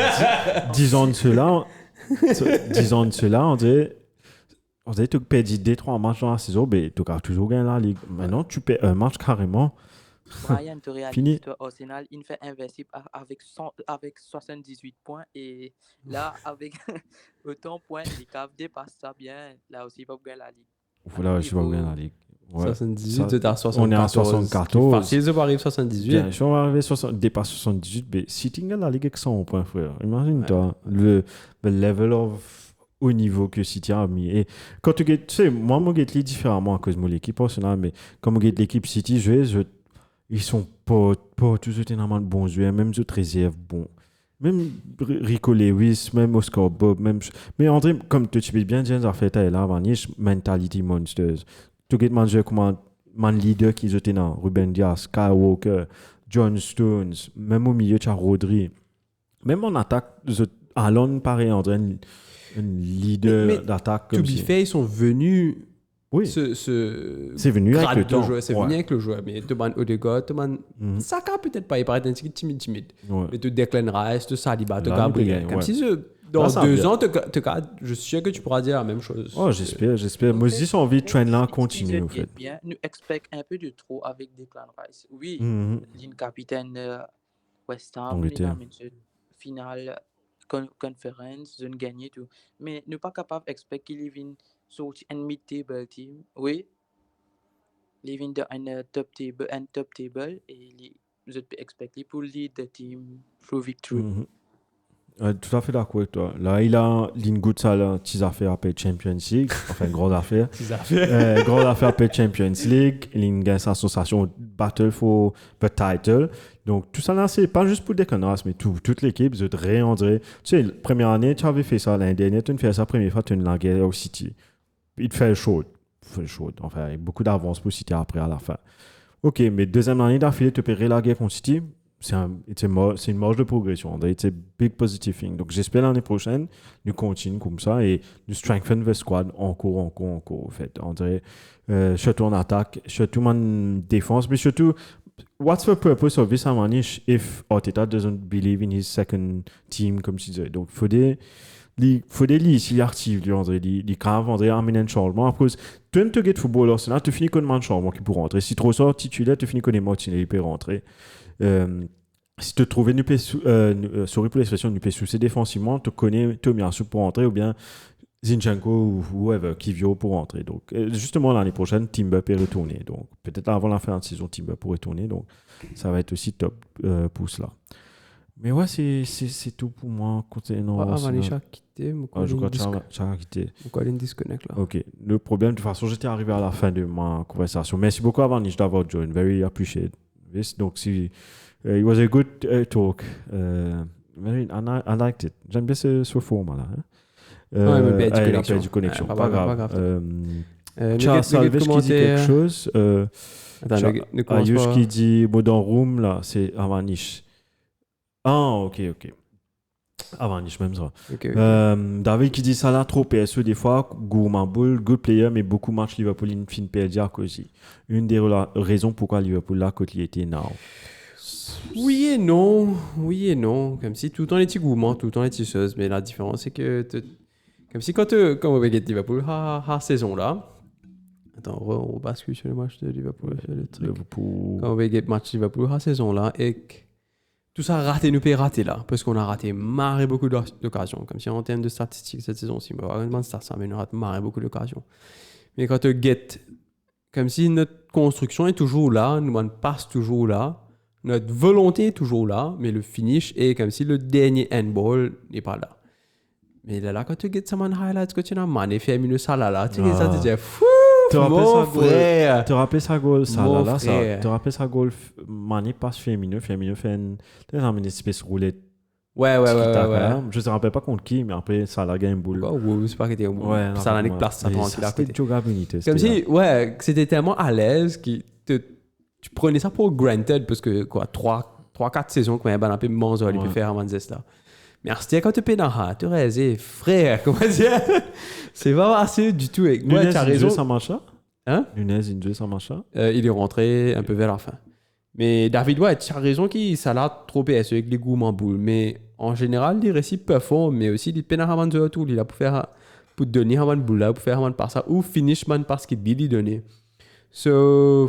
10 ans de cela, on dirait que tu perds 2-3 matchs dans la saison, mais tu as toujours gagné la Ligue. Maintenant, tu perds un match carrément. Brian, tu Fini. réalises, toi, Arsenal, il fait invincible avec 78 points et là, avec autant de points, les Cavs dépassent ça bien. Là aussi, ils vont gagner la Ligue. Voilà, je vais gagner la Ligue. Ouais. 78, tu es à 74. On est à 74. Facile de arriver à 78. Bien, si on va arriver à dépasse 78, mais si tu gagnes la Ligue avec 100 points, frère, imagine-toi le level of haut niveau que City a mis. Et quand tu sais, moi, je regarde différemment à cause de mon équipe personnelle, mais quand je regarde l'équipe City jouer, ils sont pas tous énormément de bons joueurs, même autres réserves bons. Même Rico Lewis, même Oscar Bob, même. Mais André, comme tu peux bien dire, ça fait là, avant mentality monsters. Tu as mangé comme un leader qui était dans Ruben Dias, Kyle Walker, John Stones, même au milieu, tu as Rodri. Même en attaque, Alon paraît, André, un leader Mais d'attaque. To comme be si. fair, ils sont venus. Oui. C'est venu avec le temps. C'est Ouais. venu avec le joueur. Mais Toman Odegaard, Toman Mhm. Saka peut-être pas, il paraît un petit timide. Ouais. Mais tu Declan Rice, tu Saliba, tu Là, Gabriel. ouais. Comme si dans Là, ça 2 vient. ans, je suis sûr que tu pourras dire la même chose. Oh, j'espère. Moi, je dis, j'ai envie de train là Si continuer, vous en fait. bien, nous expect un peu de trop avec Declan Rice. Oui, Mhm. ligne capitaine West Ham, Angleterre. finale conférence, zone gagnée tout. Mais nous pas capable d'expect qu'il vienne sortir un mid-table team. Oui, il vient d'un top table et vous êtes expecté pour lead the team through victory. Mhm. Tout à fait d'accord avec toi. Là, il a une goutte ça, là, petite affaire après Champions League. Enfin, grande affaire. Grande affaire après Champions League. Il a une association Battle for the Title. Donc, tout ça là, c'est pas juste pour Declan Rice, mais toute l'équipe. Vous êtes André. Tu sais, la première année, tu avais fait ça. L'année dernière, tu as fait ça la première fois, tu as une langue au City. Il te fait chaud. Enfin, il y a beaucoup d'avance pour City après à la fin. Ok, mais deuxième année d'affilée, tu peux relaguer contre City. C'est une marge de progression. C'est un big positive thing. Donc, j'espère l'année prochaine, nous continuons comme ça et nous strengthen the squad encore, en fait. On dirait, surtout en attaque, surtout en défense, mais surtout, what's the purpose of this Amanish if Arteta doesn't believe in his second team, comme tu disais. Donc, il faut des lits, s'il est actif, lui, André, il est grave, André, amener un changement. Après, tu as get football, Arsenal, tu finis comme un changement qui peut rentrer. Si trop sort titulaire, tu finis comme des Martinelli, il peut rentrer. Si tu te trouves sorry pour l'expression, nous peut soucier défensivement, tu connais Tomiyasu pour rentrer ou bien Zinchenko ou whoever, Kivio pour rentrer. Donc, justement, l'année prochaine, Timber peut retourner. Donc, peut-être avant la fin de saison, Timber pour retourner. Donc, ça va être aussi top pour cela. Mais ouais, c'est tout pour moi. Avant les chats quitter, je crois que tu as quitté. Pourquoi il y a une disconnect là? Ok. Le problème, de toute façon, j'étais arrivé à la fin de ma conversation. Merci beaucoup, Avanish, d'avoir joined. Very appreciated. Donc, it was a good talk. I liked it. J'aime bien ce format là. Mais il a perdu connexion. Pas grave. Charles Charles Salvage qui dit quelque chose. Ayush qui dit Modern Room, là, c'est Avanish. Ah, ok. Avanish, même ça. David qui dit ça là, trop PSE des fois, Gourmandboul, good player, mais beaucoup match Liverpool in fin perdu à cause. Une des raisons pourquoi Liverpool là, quand il était now. Oui et non. Comme si tout le temps les petits gourmands, tout le temps les petites choses. Mais la différence, c'est que. Comme si quand on regarde Liverpool, saison là. Attends, on bascule sur le match de Liverpool. Quand on regarde le match de Liverpool, saison là, et tout ça raté, nous peut rater là. Parce qu'on a raté marre beaucoup d'occasions. Comme si en termes de statistiques cette saison-ci, on a raté marre beaucoup d'occasions. Mais quand tu get. Comme si notre construction est toujours là, nous on passe toujours là. Notre volonté est toujours là, mais le finish est comme si le dernier handball n'est pas là. Mais là, quand tu get some highlights, quand tu as Mané fait minus Salah là, tu dis ça, tu dis, fou, Tu mon frère. te rappelles sa goal, ça Mon là, ça. frère. Tu rappelles sa goal, Mané passe Firmino fait une espèce de roulette. Ouais. Je ne me rappelle pas contre qui, mais après, ça a gagné une boule. Ouais, c'est pas qu'il était Ouais, ça n'a pas de place, ça tranquille à côté. C'était Joga Benitez. Comme si, ouais, c'était tellement à l'aise que tu prenais ça pour granted parce que, quoi, 3-4 saisons qu'on avait un peu Monzo, il peut faire à Manzès là. Mais c'était quand tu payes dans la tu raison, frère, comment dire? C'est pas assez du tout. Ouais, tu as raison. Ça marche là? Hein? Nunez, ça marche là? Il est rentré un peu vers la fin. Mais David, ouais, tu as raison qu'il ça l'a trop PSE avec les goûts en boule. Mais en général, les récits performent, mais aussi les pénarements de tout. Il a pour faire, pour donner un boule là, pour faire un par ça, ou finish man parce qu'il dit donner. So,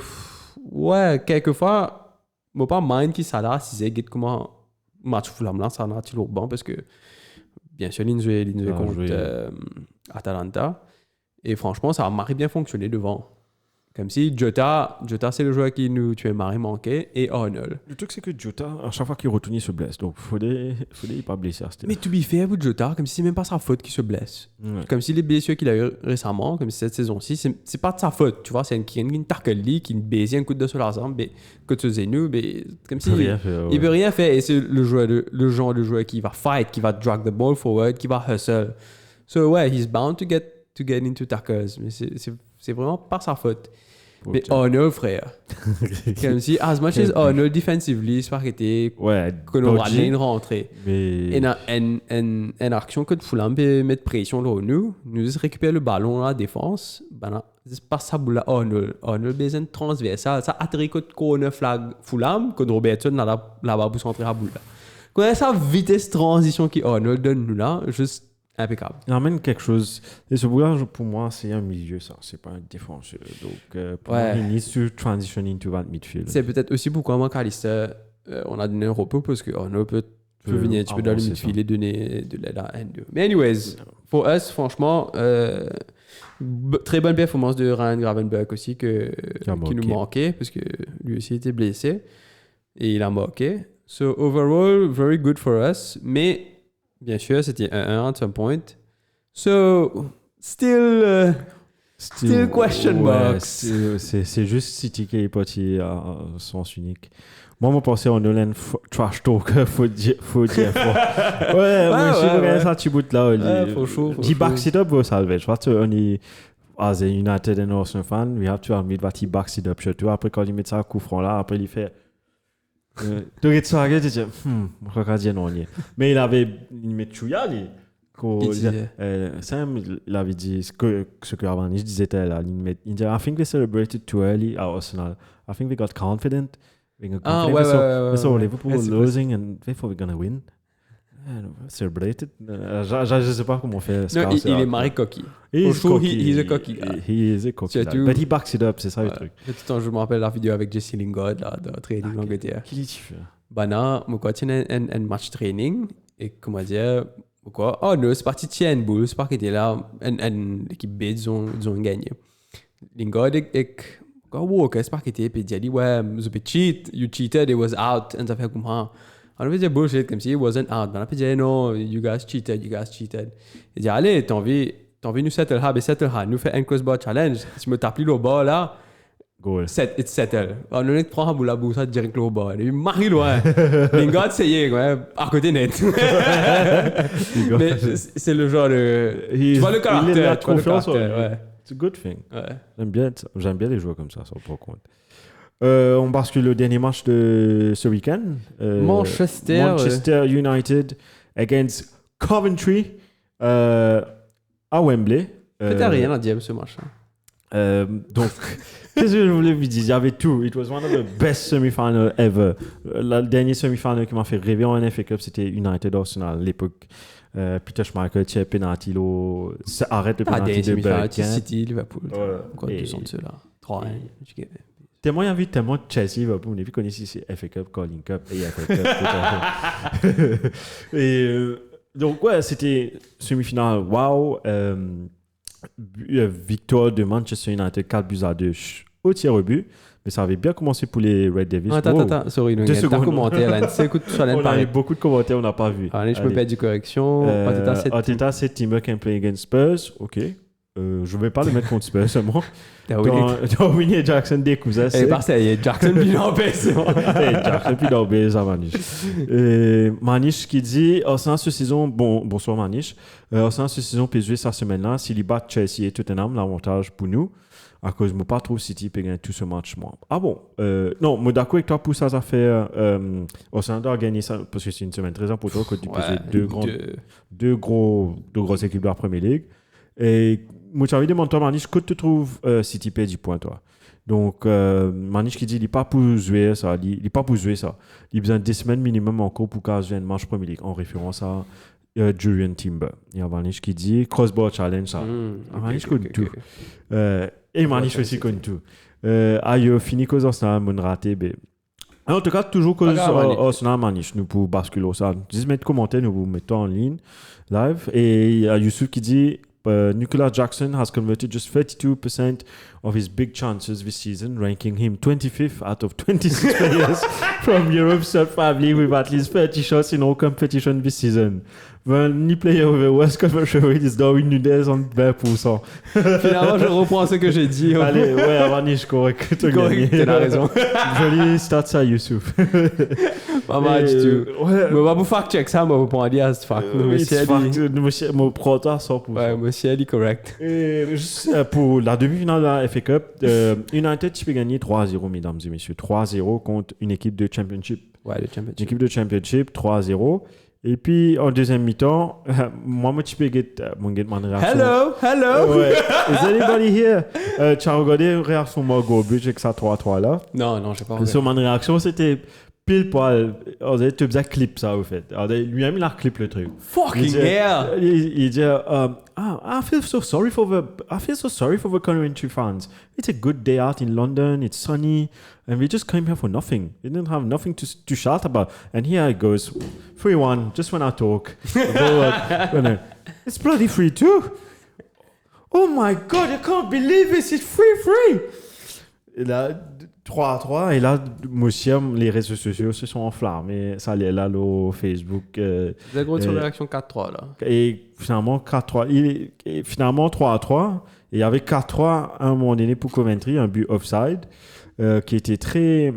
ouais, quelquefois, moi pas mind qui ça là, si c'est comment match Fulham là, ça n'a toujours bon parce que, bien sûr, il jouait contre Atalanta. Et franchement, ça a marré bien fonctionné devant. Comme si Jota c'est le joueur qui nous tuait marré manqué et Arnold. Le truc, c'est que Jota, à chaque fois qu'il retourne, il se blesse. Donc, il faudrait pas blesser à ce Mais to be fair, pour Jota, comme si c'est même pas sa faute qu'il se blesse. Ouais. Comme si les blessures qu'il a eu récemment, comme si cette saison-ci, c'est pas de sa faute. Tu vois, c'est une tarkeli qui baise un coup de sur la jambe, mais que tu sais nous, mais comme si il peut rien faire. Et c'est le genre de joueur qui va fight, qui va drag the ball forward, qui va hustle. So ouais, he's bound to get into tackles, mais c'est vraiment pas sa faute. Mais Arnold, frère. Comme si, as much as Arnold defensively, c'est pas qu'il était. Ouais, qu'on aura une rentrée. Mais. Et une action que Fulham peut mettre pression là, nous récupère le ballon à la défense. Ben, c'est pas ça boule Arnold. Arnold besoin de transversal. Ça atterrit contre corner flag Fulham, contre Robertson là-bas pour centrer la boule là. Quand il y a sa vitesse transition qui Arnold donne nous là, juste. Impeccable. Il amène quelque chose. Et ce boulot, pour moi, c'est un milieu, ça. C'est pas un défenseur. Donc, pour moi, il needs to transition into that midfield. C'est peut-être aussi pourquoi moi, Callister, on a donné un repos parce qu'on peut venir un petit peu dans le midfield et donner de l'aide à N2. Mais anyways, pour us, franchement, très bonne performance de Ryan Gravenberch aussi qui nous manquait parce que lui aussi était blessé et il a manqué. So, overall, very good for us. Mais bien sûr, c'était 1-1 at some point. So, still question box. C'est juste City qui est parti à sens unique. Moi, je pensais en Nolan trash talk, faut dire. Ouais, moi, je regarde ça, tu bout là. Faut chaud. He backs it up, ça le fait. Je crois que on as a United and Arsenal fan, we have to admit that he backs it up. Surtout après, quand il met ça coup franc là, après, il fait. Tu regardes ça, tu dis, je crois qu'il non. Mais il met Chouya, Sam, il avait dit ce que Avanish disait là. Il dit, I think they celebrated too early at Arsenal. I think they got confident. So Liverpool losing and therefore we're gonna win. Celebrated. Je sais pas comment faire. Non, il est marré coquille. He's a cocky guy. He is a cocky guy. But he backs it up, c'est ça le truc. Tout le temps, je me rappelle la vidéo avec Jesse Lingard là, de training l'Angleterre. Qui dit fait? Bana, moi quand il y a un match training et comment dire, quoi? Oh non, c'est parti tiens une boule, c'est pas qu'il était là, l'équipe B ils ont gagné. Lingard et Walker, c'est pas qu'il était, puis il a dit ouais, vous avez cheat, you cheated, it was out, et ça fait comme ça. On avait dit bullshit comme si it wasn't out. On a dit non, you guys cheated. Il dit allez, t'as envie nous settle ha, nous fait un crossbar challenge. Si me tapes le bas là, goal. It's settle. On a prend un bout la boue ça direct le bas. Il marie loin. Lingard c'est à côté net. Mais c'est le genre de tu vois le caractère, il a confiance. Ouais. It's a good thing. Ouais. J'aime bien les joueurs comme ça, pour compte. On bascule le dernier match de ce week-end. Manchester United against Coventry à Wembley. Peut-être rien à dire ce match. Donc, qu'est-ce que je voulais vous dire? Il y avait tout. It was one of the best semi-finals ever. Le dernier semi-final qui m'a fait rêver en FA Cup, c'était United Arsenal à l'époque. Peter Schmeichel, tire penalty, arrête le penalty de Bergkamp. City, Liverpool. Quoi, 200 de ceux-là. 3-1. Tellement il y a vu tellement de Chelsea, Liverpool, on a vu qu'on ici c'est FA Cup, Calling Cup et FA Cup. Et donc ouais, c'était semi-finale. Wow, victoire de Manchester United 4-2 au tir au but. Mais ça avait bien commencé pour les Red Devils. Attends, sorry, Deux t'as secondes. commentaire là. Écoute, sur On a eu Paris. beaucoup de commentaires, on n'a pas vu. Allez, je peux perdre du correction. Arteta, c'est Timber can play against Spurs. OK. Je ne vais pas le mettre contre Spurs seulement. Darwin et Jackson des cousins. C'est parce qu'il y a Jackson Pinambé, c'est bon. Jackson Pinambé, ça Manish. Manish qui dit Arsenal ce saison, bonsoir Manish. Arsenal ce saison peut jouer sa semaine-là. S'il bat Chelsea et Tottenham, l'avantage pour nous. À cause de pas trop City peut gagner tout ce match moi. Ah bon non, moi d'accord avec toi pour ça fait Arsenal doit gagner ça parce que c'est une semaine très importante quand tu pèses deux grosses équipes de la Premier League. Et moi j'avais demandé toi Manish que tu trouves City perd 10 points toi. Donc Manish qui dit il n'est pas pour jouer ça, il est pas pour jouer ça. Il a besoin de 10 semaines minimum encore pour qu'il joue un match Premier League en référence à Julian Timber. Il y a Manish qui dit crossbar challenge ça. Manish connaît tout. Et Manish aussi connaît tout. Aïe, fini cause Arsenal mon raté. En tout cas, toujours cause Arsenal Manish, nous pour basculer ça. Juste mettre commentaire, nous vous mettons en ligne live. Et il y a Youssouf qui dit Nicolas Jackson has converted just 32% of his big chances this season, ranking him 25th out of 26 players from Europe's top 5 league with at least 30 shots in all competition this season. When the player with the worst conversion rate is Darwin Nunez on 20%. Finalement, je reprends ce que j'ai dit. Allez, ouais, Manish, correct. T'as raison. Joli stats à Youssouf. Pas mal du tout. Mais on va vous fact-check ça, mais on va pas dire ce fact. Monsieur, mon protocole 100%. Ouais, monsieur, elle est correct. Et juste pour la demi-finale de la FA Cup, United, tu peux gagner 3-0, mesdames et messieurs. 3-0 contre une équipe de Championship. Ouais, le Championship. Une équipe de Championship, 3-0. Et puis, en deuxième mi-temps, tu peux get mon réaction. Hello! Ouais. Is anybody here? Tu as regardé la réaction de Margot Bridge avec ça 3-3 là? Non, j'ai pas regardé. Sur mon réaction, c'était pile poil. On dirait que tu faisais clip ça, au fait. Lui-même, il a clip le truc. Fucking hell! Il dit, I feel so sorry for the Coventry fans. It's a good day out in London. It's sunny. And we just came here for nothing. We didn't have nothing to shout about. And here it goes. 3-1, just when I talk. It's bloody 3-2. Oh my God, I can't believe this. It's 3-3. Et là, 3-3. Et là, monsieur, les réseaux sociaux se sont enflammés. Ça allait là, au Facebook. Vous avez gros sur la réaction 4-3 là. Et finalement, 4-3. Finalement, 3-3. Et il y avait 4-3 à un moment donné pour Coventry, un but offside. Qui était très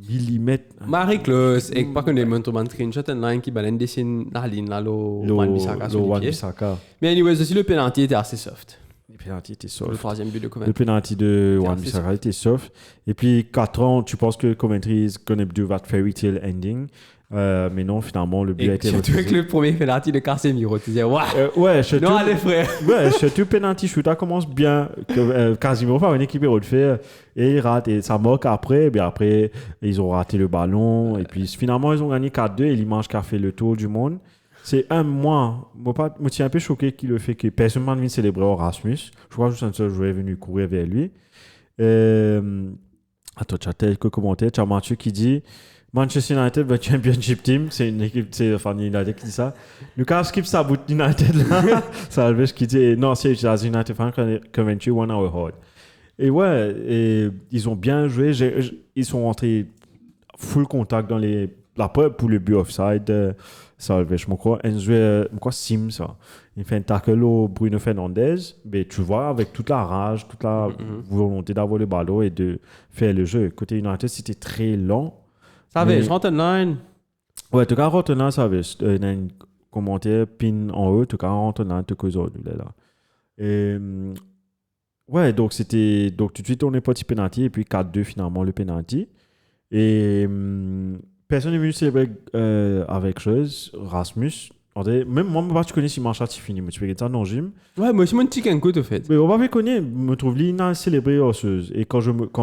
millimètre. Marie-Claude, et pas qu'on ait montré un screenshot online qui balance dessine la ligne là, le Wan-Bissaka sur le pied. Mais anyways, aussi le penalty était assez soft. Le penalty était soft. Le troisième but de Coventry. Le penalty de Wan-Bissaka était soft. Et puis 4 ans, tu penses que Coventry is gonna do that fairy tale ending. Mais non, finalement, le but a été refusé. Surtout avec le premier penalty de Casemiro, tu disais, ouais, surtout, non, allez, frère. Ouais, surtout penalty shooter commence bien. Casemiro par une équipe héros de faire et il rate et ça moque après. Bien après, ils ont raté le ballon et puis finalement ils ont gagné 4-2 et l'image qui a fait le tour du monde. C'est un mois. Moi, je suis un peu choqué qu'il le fait que personne ne vient célébrer Erasmus. Je crois que juste un seul joueur est venu courir vers lui. Attends, tu as quelques commentaires. Tu as Mathieu qui dit Manchester United, the championship team. C'est une équipe, c'est United qui dit ça. Lucas skip ça bout United là. Salvage qui dit non, c'est United fan Coventry 1 hour hard. Et ouais, et ils ont bien joué. Ils sont rentrés full contact dans la preuve pour le but offside. Salvage, je crois. Sim ça. Il fait un tackle au Bruno Fernandes. Mais tu vois, avec toute la rage, toute la volonté d'avoir le ballon et de faire le jeu. Côté United, c'était très lent. Ça va, je rentre online. Ouais, tu rentres online, ça va. Il y a un commentaire pin en haut, tu rentres online, tu causes là. Et ouais, donc tout de suite, on est petit penalty et puis 4-2 finalement le penalty. Et personne n'est venu célébrer avec chose, Rasmus. Même moi, tu connais si Marcha tu finis, mais tu fais ça dans le gym. Ouais, moi aussi, mon petit coup, au fait. Mais on va me connaître, me trouve l'ina célébré osseuse. Et quand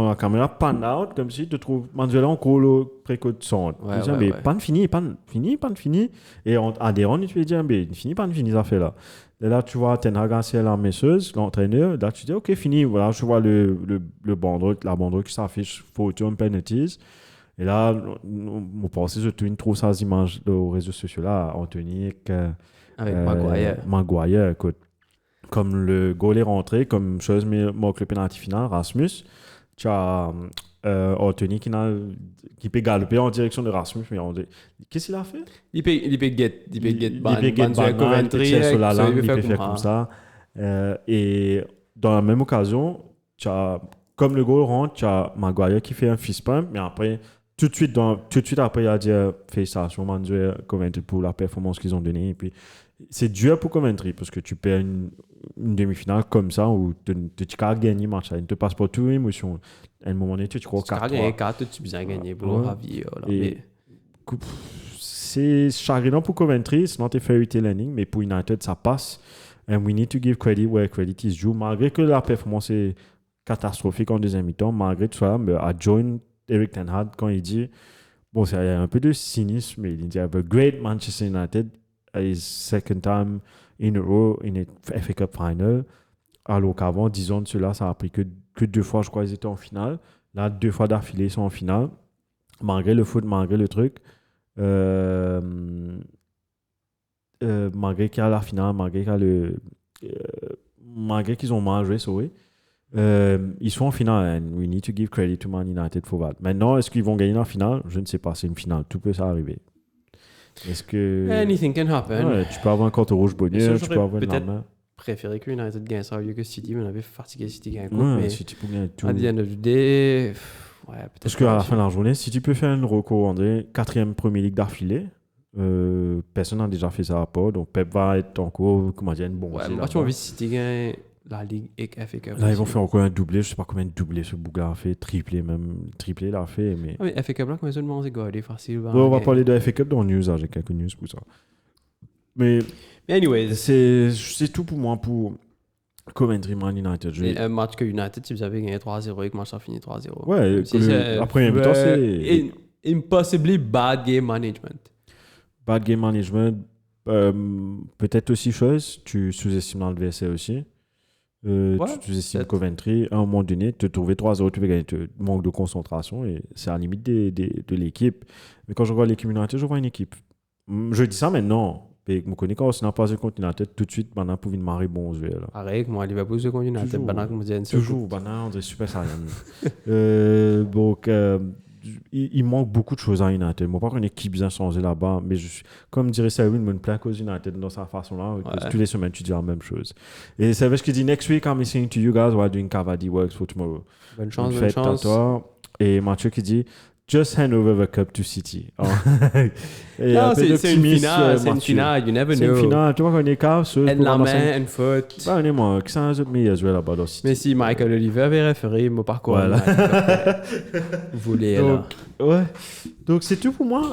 la caméra pan out, comme si tu trouves Manuela en colo précoce son. Mais pan fini. Et adhérent, tu vas dire, mais fini, ça fait là. Et là, tu vois, Ten Hag, c'est la messeuse, l'entraîneur. Là, tu dis, ok, fini. Voilà, je vois la banderole qui s'affiche, photo, penalties. Et là, on pensait surtout une trop ces images aux réseaux sociaux là, Anthony avec Maguire, écoute, comme le goal est rentré, comme chose mais manque le penalty final, Rasmus, tu as Anthony qui peut galoper en direction de Rasmus. Mais qu'est-ce qu'il a fait? Il peut get Coventry sur la langue, il peut faire comme ça. Et dans la même occasion, comme le goal rentre, tu as Maguire qui fait un fist pump, mais après, tout de suite après, il a dit félicitations, Manuel Coventry pour la performance qu'ils ont donnée. Et puis, c'est dur pour Coventry parce que tu perds une demi-finale comme ça où tu as gagné le match. Il ne te passe pas toute l'émotion. À un moment donné, tu crois 4-3. Tu as gagné 4, tu as bien gagné pour le ravi. C'est chagrinant pour Coventry, c'est not a fairy tale ending, mais pour United, ça passe. And we need to give credit where credit is due. Malgré que la performance est catastrophique en deuxième mi-temps, malgré tout ça, à join Eric Ten Hag quand il dit, bon, il y a un peu de cynisme, mais il dit, a great Manchester United, his second time in a row in a FA Cup final. Alors qu'avant, 10 ans de cela, ça a pris que 2 fois, je crois, ils étaient en finale. Là, 2 fois d'affilée, ils sont en finale. Malgré le foot, malgré le truc. Malgré qu'il y a la finale, malgré qu'ils ont mal joué, ils sont en finale. And we need to give credit to Man United for that. Maintenant, est-ce qu'ils vont gagner la finale? Je ne sais pas. C'est une finale. Tout peut arriver. Est-ce que... Anything can happen. Ouais, tu peux avoir un compte rouge bonheur, tu peux avoir une main. Préféré que United gagne ça au lieu que City, mais on avait fatigué City gagne. Mais City peut gagner tout. À the end of the day, parce qu'à la fin de la journée, si tu peux faire un recours, André, 4e Premier League d'affilée, personne n'a déjà fait ça à part, donc Pep va être encore, comment dire, bon. Ouais, moi, tu m'as vu City gagne la Ligue et FA Cup. Là, ils vont faire encore un doublé, je sais pas combien de doublés ce Bouga a fait, triplé il a fait, mais... Ah, mais FA Cup là, combien de monde c'est gardé facile. Ouais, on va parler de FA Cup dans News, j'ai quelques news pour ça. Mais anyways, c'est tout pour moi pour Coventry Man United. Un match que United, si vous avez gagné 3-0 et que le match a fini 3-0. Ouais, la première mi-temps, c'est... Impossibly bad game management. Bad game management. Peut-être aussi chose, tu sous-estimes l'adversaire aussi. Tu sous-estimes Coventry. À un moment donné, te trouver 3-0, tu vas gagner, manque de concentration et c'est à la limite de l'équipe. Mais quand je vois l'équipe United, je vois une équipe. Je dis ça maintenant. Et je connais quand on n'a pas contre United, tout de suite, maintenant, pour une marée bon jouer. Pareil, moi, Liverpool, c'est contre United. Toujours, on est super sérieux. Donc, il manque beaucoup de choses à United. Moi, pas qu'une équipe bien changée là-bas, mais comme dirait Selwyn, je me plains à cause United dans sa façon-là. Toutes les semaines, tu dis la même chose. Et c'est vrai que je dis, next week, I'm listening to you guys while doing Cavadi works for tomorrow. Bonne chance, bonne chance. À toi. Et Mathieu qui dit, just hand over the cup to City. Non, c'est une finale, you never know. C'est une finale, tu vois qu'on est calme. And la main, and foot. Bah, honnêtement, qui s'en a mis à jouer là-bas dans City. Mais si Michael Oliver avait référé mon parcours, voilà. Vous voulez, là. Ouais. Donc, c'est tout pour moi.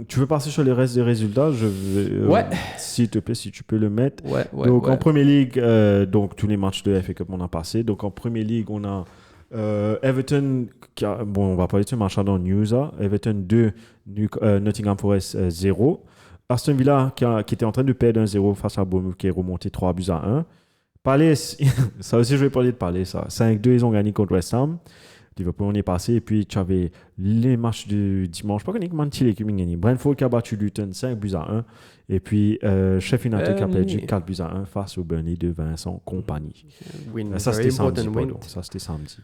Tu veux passer sur les restes des résultats? Je vais, s'il te plaît, si tu peux le mettre. Donc, en Premier League, donc, tous les matchs de FA Cup, on a passé. Donc, en Premier League, on a Everton, on va parler de ce match dans News. Everton 2, Nottingham Forest 0. Aston Villa qui était en train de perdre 1-0 face à Bournemouth qui est remonté 3-1. Palace, ça aussi je vais parler de Palace. 5-2, ils ont gagné contre West Ham. Liverpool, on est passé. Et puis tu avais les matchs du dimanche. Pas uniquement l'équipe qui a gagné. Brentford qui a battu Luton 5-1. Et puis Sheffield United qui a perdu 4-1 face au Burnley de Vincent Compagnie. Ça c'était samedi. Ça c'était samedi.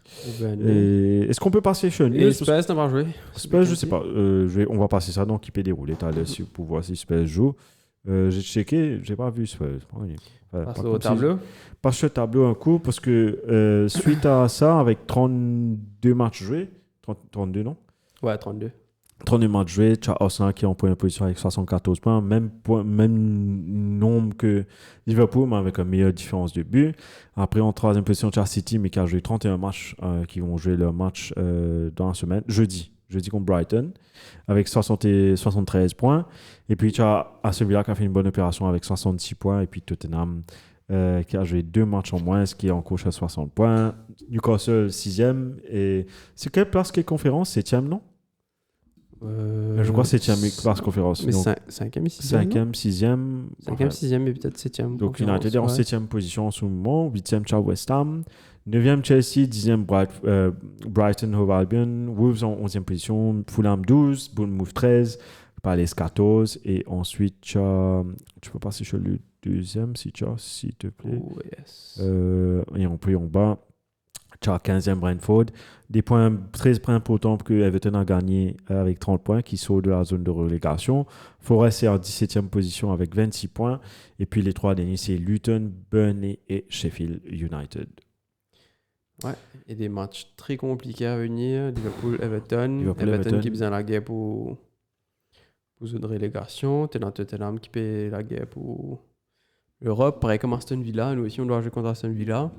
Est-ce qu'on peut passer sur une... Et Spurs n'a pas joué? Spurs, je sais pas. On va passer ça dans qui peut dérouler pour voir si Spurs joue. J'ai checké, j'ai pas vu Spurs. Passe au tableau. Passe sur le tableau un coup parce que suite à ça, avec 32 matchs joués, 32 non? Ouais, 32. 32 matchs joués, tu as Arsenal qui est en première position avec 74 points, même nombre que Liverpool, mais avec une meilleure différence de but. Après, en troisième position, tu as City, mais qui a joué 31 matchs, qui vont jouer leur match dans la semaine, jeudi contre Brighton, avec 73 points. Et puis, tu as Aston Villa qui a fait une bonne opération avec 66 points, et puis Tottenham qui a joué 2 matchs en moins, ce qui est en coach à 60 points. Newcastle 6e, et c'est quelle place, quelle conférence? 7e, non? Je crois 7e classe conférence. Mais 5e et 6e. 5e, 6e. 5e, 6e et peut-être 7e. Donc United est en 7e position en ce moment. 8e, ciao West Ham. 9e, Chelsea. 10e, Brighton, Hove Albion. Wolves en 11e position. Fulham 12. Bournemouth 13. Palace 14. Et ensuite, tu peux passer sur le deuxième si tu as, s'il te plaît. Oh, yes. Et en plus en bas, 15e Brentford. Des points, 13 points pourtant que Everton a gagné avec 30 points qui sort de la zone de relégation. Forest est en 17e position avec 26 points. Et puis les 3 derniers, c'est Luton, Burnley et Sheffield United. Ouais, et des matchs très compliqués à venir. Liverpool, Everton qui besoin la guerre pour une relégation. Tottenham qui paie la guerre pour l'Europe. Pareil comme Aston Villa. Nous aussi, on doit jouer contre Aston Villa.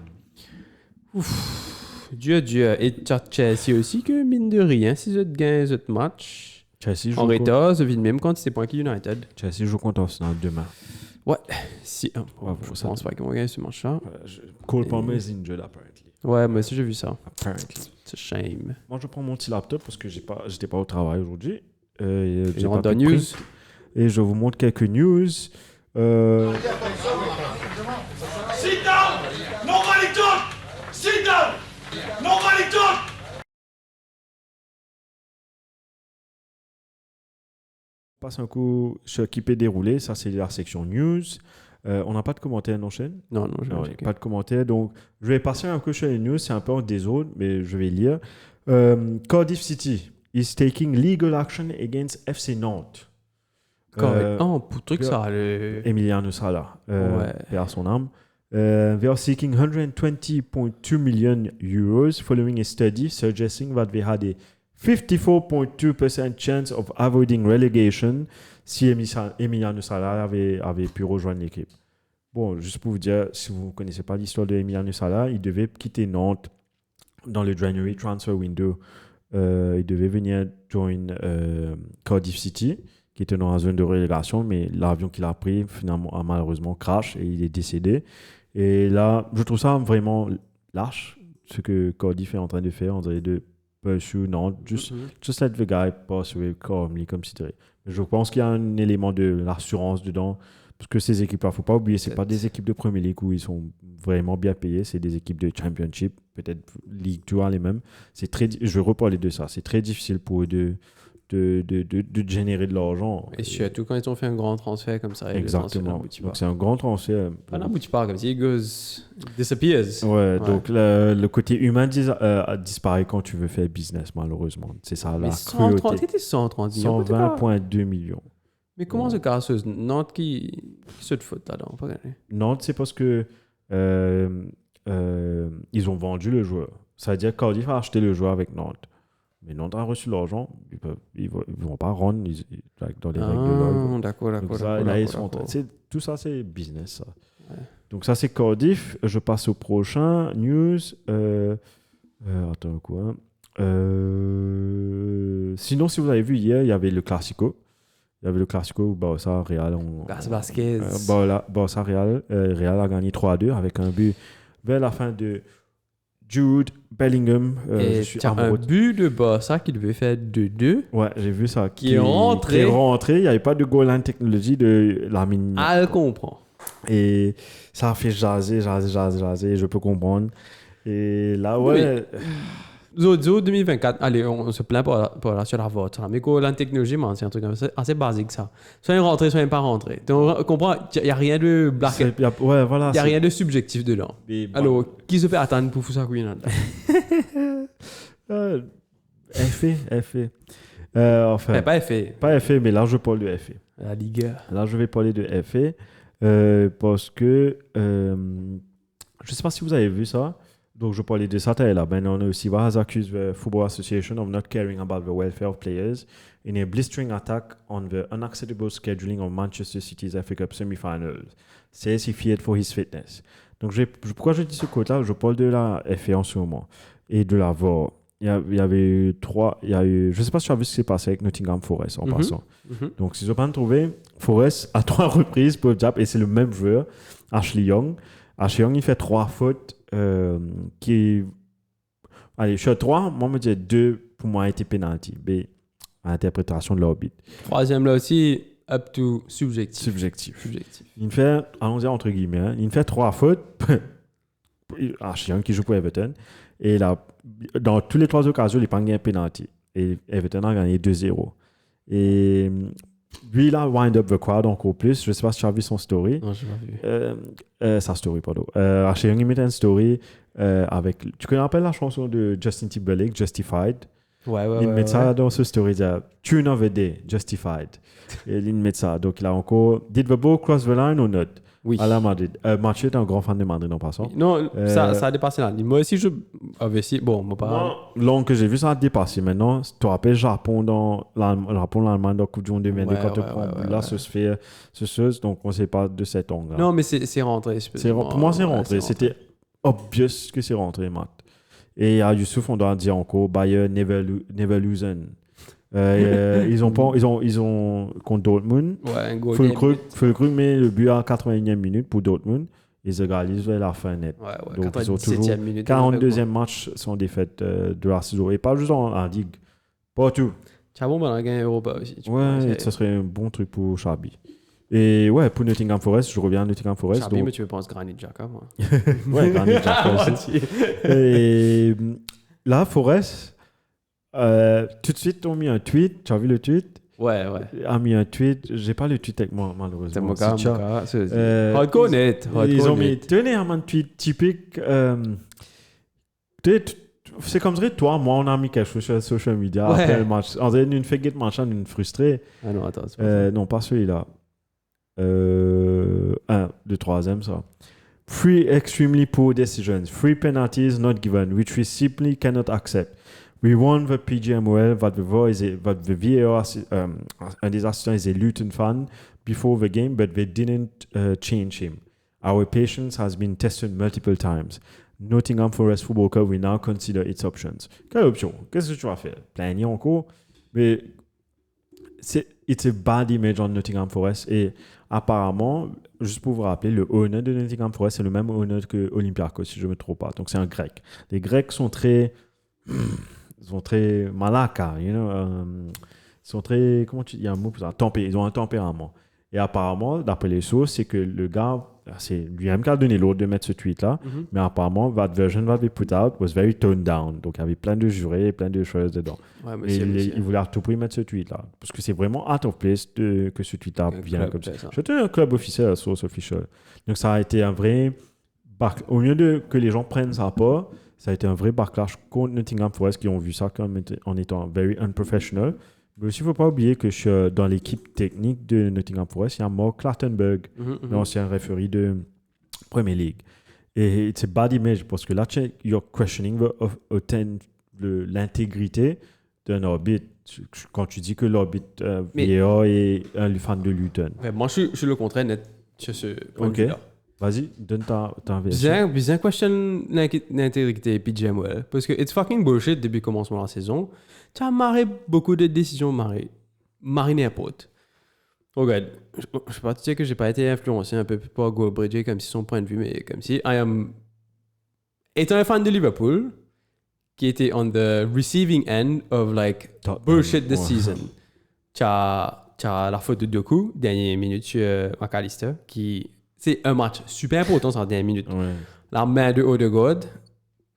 Ouf, Dieu. Et Chelsea aussi, que mine de rien, si vous gagnez ce match, Chelsea en retard, ça vient même quand c'est point qui United. Chelsea joue contre Arsenal demain. Ouais, si. Je pense pas qu'ils vont gagner ce match-là. Cole Palmer is injured, apparently. Ouais, moi aussi, j'ai vu ça. Apparently. C'est shame. Moi, je prends mon petit laptop parce que j'étais pas au travail aujourd'hui. J'ai en news. Et je vous montre quelques news. Sit down! Nobody talk! Sit down! Nobody talk! Passe un coup sur qui peut dérouler. Ça, c'est la section news. On n'a pas de commentaires, non, chaîne? Non, je Non, vais pas de commentaires. Donc, je vais passer un coup sur les news. C'est un peu en désordre, mais je vais lire. Cardiff City is taking legal action against FC Nantes. pour truc ça, Emiliano Sala, Ouais. vers son âme. They are seeking 120.2 million euros following a study suggesting that they had a 54.2% chance of avoiding relegation si Emiliano Sala avait pu rejoindre l'équipe. Bon, juste pour vous dire, si vous ne connaissez pas l'histoire de Emiliano Sala, il devait quitter Nantes dans le January transfer window. Il devait venir join Cardiff City, qui était dans la zone de relégation, mais l'avion qu'il a pris finalement a malheureusement crash et il est décédé. Et là, je trouve ça vraiment lâche, ce que Cardiff est en train de faire. On dirait de pursue Nantes, just let the guy pass away calmly, comme si je pense qu'il y a un élément de l'assurance dedans, parce que ces équipes-là, il ne faut pas oublier, ce pas des équipes de Premier League où ils sont vraiment bien payés, c'est des équipes de Championship, peut-être League 2, les mêmes. Je vais reparler de ça. C'est très difficile pour eux de générer de l'argent. Et surtout quand ils ont fait un grand transfert comme ça. Exactement. Donc c'est un grand transfert. Pas n'aboutit pas comme si it disappears. Ouais, donc le côté humain disparaît quand tu veux faire business, malheureusement. C'est ça, la cruauté. C'était 130 millions. 120,2 millions. Mais comment se casse Nantes qui se fout là-dedans? Nantes, c'est parce que ils ont vendu le joueur. Ça veut dire que Cardiff a acheté le joueur avec Nantes. Mais Nantes a reçu l'argent, ils vont pas rendre dans les règles de l'ordre. D'accord. Tout ça, c'est business. Ça. Ouais. Donc ça, c'est Cardiff. Je passe au prochain. News. Attends, quoi. Sinon, si vous avez vu hier, il y avait le Classico. Il y avait le Classico, Barça, Real. Vasquez. Barça, Real. Real a gagné 3-2 avec un but vers la fin de Jude Bellingham. Et un but de Barça qui devait faire 2-2. Ouais, j'ai vu ça. Qui est rentré. Il n'y avait pas de goal line technology de Lamine. Ah, elle comprend. Et ça a fait jaser. Je peux comprendre. Et là, ouais. Zozo 2024, allez, on se plaint pour sur la vote. Mais goal line technology, c'est un truc assez basique, ça. Soit rentré, soit pas rentré. Donc, on comprend, il n'y a rien de black. Il n'y a rien de subjectif dedans. Alors, qui se fait attendre pour faire ça? FA. Enfin, pas FA. Pas FA, mais là, je parle de FA. La Ligue. Là, je vais parler de FA parce que je ne sais pas si vous avez vu ça. Donc, je parlais de ça. Là, on a aussi was accused the Football Association of not caring about the welfare of players in a blistering attack on the unacceptable scheduling of Manchester City's FA Cup semi-finals. Says he feared for his fitness. Donc, pourquoi je dis ce côté-là? Je parle de la FA en ce moment et de la VAR. Il y avait je ne sais pas si tu as vu ce qui s'est passé avec Nottingham Forest en passant. Donc, si je n'ai pas trouvé, Forest à 3 reprises pour le jab, et c'est le même joueur, Ashley Young. Ashley Young, il fait 3 fautes allez, sur 3, moi, je me dis 2 pour moi a été penalty. B, interprétation de l'arbitre. Troisième, là aussi, up to subjectif. Il me fait, allons-y entre guillemets, il me fait 3 fautes. Ashley Young qui joue pour Everton. Et là, dans toutes les 3 occasions, il n'a pas gagné un penalty. Et Everton a gagné 2-0. Et lui, il a wind up the crowd encore plus. Je sais pas si tu as vu son story. Non, je l'ai pas vu. Sa story, pardon. Archie Young, il mettait une story avec... Tu connais la chanson de Justin Timberlake, Justified? Ouais. Il met ça dans ce story, il dit Tune of the Day, Justified. Et il met ça. Donc, il a encore Did the ball cross the line or not? Oui. À la Madrid. Mathieu est un grand fan de Madrid en passant. Non, ça a dépassé la ligne. Moi aussi, je avais si. Bon, moi pas. L'angle que j'ai vu, ça a dépassé. Maintenant, tu te rappelles Japon dans l'Allemagne dans la Coupe du Monde 2022 quand tu prends là, ce se fait. Donc, on ne sait pas de cet angle. Non, mais c'est rentré. Pour moi, c'est rentré. C'était obvious que c'est rentré, Matt. Et à Youssouf, on doit dire encore Bayern never losing. Ils ont contre Dortmund. Ouais, un goal. Fulkrug met le but à 81e minute pour Dortmund. Ils égalisent vers la fin net. Ouais, donc, ils ont toujours 87e minute. 42e match sans défaite de la saison. Et pas juste en Ligue. Partout. Chabon va gagner Europa aussi. Ouais, ça serait un bon truc pour Chabi. Et ouais, pour Nottingham Forest, je reviens à Nottingham Forest. Chabi, mais tu veux penser Granit Xhaka, moi. Ouais, Granit Xhaka aussi. Et là, Forest, tout de suite, ont mis un tweet. Tu as vu le tweet? Ouais. A mis un tweet. J'ai pas le tweet avec moi, malheureusement. C'est Moka. Hardcore net. Ils ont mis, tenez, un tweet typique. C'est comme ça, toi, moi, on a mis quelque chose sur social media après le match. On a une fake match, une frustrée. Ah non, attends. C'est pas non, pas celui-là. Le troisième, ça. Three extremely poor decisions. 3 penalties not given, which we simply cannot accept. We won the PGMOL that the VAR, un des assistants is a Luton fan before the game, but they didn't change him. Our patience has been tested multiple times. Nottingham Forest Football Club will now consider its options. Quelle option? Qu'est-ce que tu vas faire? Plaigner encore? Mais it's a bad image on Nottingham Forest. Et apparemment, juste pour vous rappeler, le owner de Nottingham Forest, c'est le même owner que Olympiakos, si je ne me trompe pas. Donc, c'est un grec. Les Grecs sont très malaka, you know. Ils sont très, comment tu dis, il y a un mot pour ça, ils ont un tempérament. Et apparemment, d'après les sources, c'est que le gars, c'est lui-même qui a donné l'ordre de mettre ce tweet-là, mais apparemment, that version that they put out was very toned down. Donc, il y avait plein de jurés, plein de choses dedans. Ouais, mais il voulait à tout prix mettre ce tweet-là. Parce que c'est vraiment out of place que ce tweet-là vienne comme ça. C'était un club officiel, source official. Donc, ça a été un vrai... Au lieu que les gens prennent ça pas, ça a été un vrai backlash contre Nottingham Forest qui ont vu ça comme en étant very unprofessional. Mais aussi, il ne faut pas oublier que dans l'équipe technique de Nottingham Forest, il y a Mark Clattenburg, l'ancien référé de Premier League. Et c'est bad image parce que là, you're questioning l'intégrité d'un arbitre. Quand tu dis que l'arbitre VAR est un fan de Luton. Ouais, moi, je suis le contraire net sur ce point de vue-là. Vas-y, donne ta version. Bien question l'intégrité PGMOL. Parce que it's fucking bullshit depuis le commencement de la saison. Tu as marré beaucoup de décisions marrer n'importe. Regarde, je ne sais pas te dire que j'ai pas été influencé un peu par Goldbridge comme si son point de vue, mais comme si étant un fan de Liverpool qui était on the receiving end of like bullshit this season. Tu as la faute de Doku, dernière minute sur McAllister, qui c'est un match super important en dernière minute. Ouais. La main de Odegaard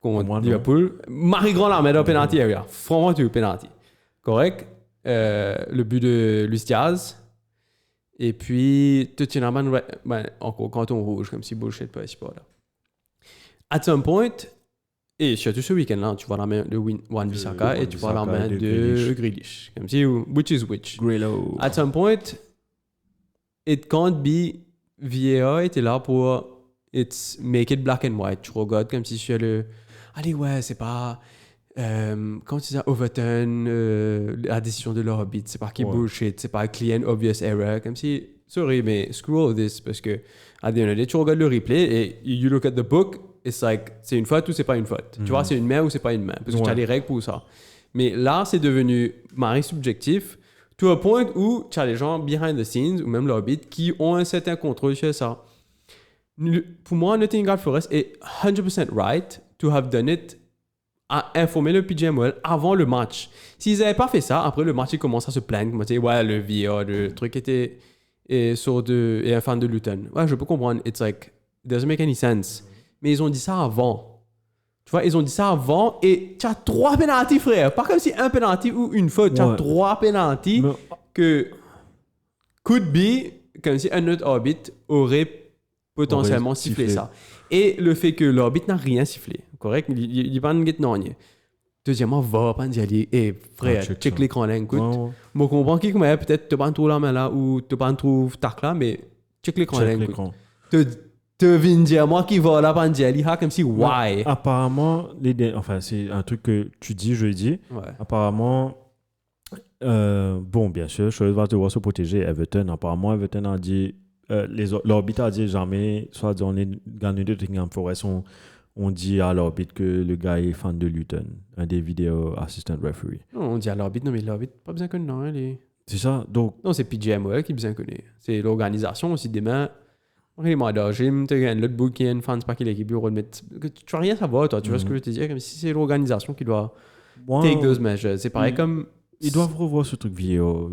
contre Liverpool. Marie-Grand la main de penalty area. Franchement, tu veux penalty. Correct. Le but de Luis Diaz. Et puis, Tottenham, encore canton rouge, comme si bullshit pas là. At some point, et surtout ce week-end-là, tu vois la main de Wan-Bissaka et tu vois la main de Grealish. Comme si, which is which. Grillo. At some point, it can't be... VAR était là pour make it black and white. Tu regardes comme si sur le... Allez, ouais, c'est pas... comment tu dis ça? Overturn la décision de l'arbitre. C'est pas qui bullshit. C'est pas clean, obvious error. Comme si... Sorry, mais screw all this. Parce que, à the end of the day, tu regardes le replay et you look at the book, it's like, c'est une faute ou c'est pas une faute. Tu vois, c'est une main ou c'est pas une main. Parce que tu as les règles pour ça. Mais là, c'est devenu mari subjectif. To a point où tu as les gens behind the scenes, ou même l'arbitre, qui ont un certain contrôle sur ça. Pour moi, Nottingham Forest est 100% right to have done it, à informer le PGMOL avant le match. S'ils n'avaient pas fait ça, après le match, ils commencent à se plaindre. Comme dire, ouais, le VAR, le truc était et un fan de Luton. Ouais, je peux comprendre. It's like, it doesn't make any sense. Mais ils ont dit ça avant. Tu vois, ils ont dit ça avant et tu as 3 pénaltys, frère. Pas comme si un pénalty ou une faute. Tu as 3 pénaltys que could be comme si un autre arbitre aurait potentiellement sifflé ça. Et le fait que l'arbitre n'a rien sifflé, correct? Il n'y a pas de guette non. Deuxièmement, va pas dire, frère, check l'écran là, écoute. Je comprends qu'il peut-être tu pas trouvé la main là ou tu pas trouvé tac là, mais check l'écran là, écoute. Tu viens dire moi qui va là pas dire, comme si why? Apparemment, enfin c'est un truc que tu dis, je dis. Ouais. Apparemment, bon, bien sûr, je vais devoir se protéger. Everton, apparemment, Everton a dit, l'arbitre a dit jamais, soit dans les gagnants de Nottingham Forest, on dit à l'arbitre que le gars est fan de Luton, un des vidéos assistant referee. Non, on dit à l'arbitre, non, mais l'arbitre, pas besoin qu'on non, c'est ça, donc. Non, c'est PGMOL qui besoin qu'on c'est l'organisation aussi demain. Vraiment, Jim, tu as l'autre bout qui est une fan, c'est pas qu'il est équipe, tu vas rien savoir, toi, tu vois ce que je veux te dire, comme si c'est l'organisation qui doit take those measures. C'est pareil comme. Ils doivent revoir ce truc vidéo.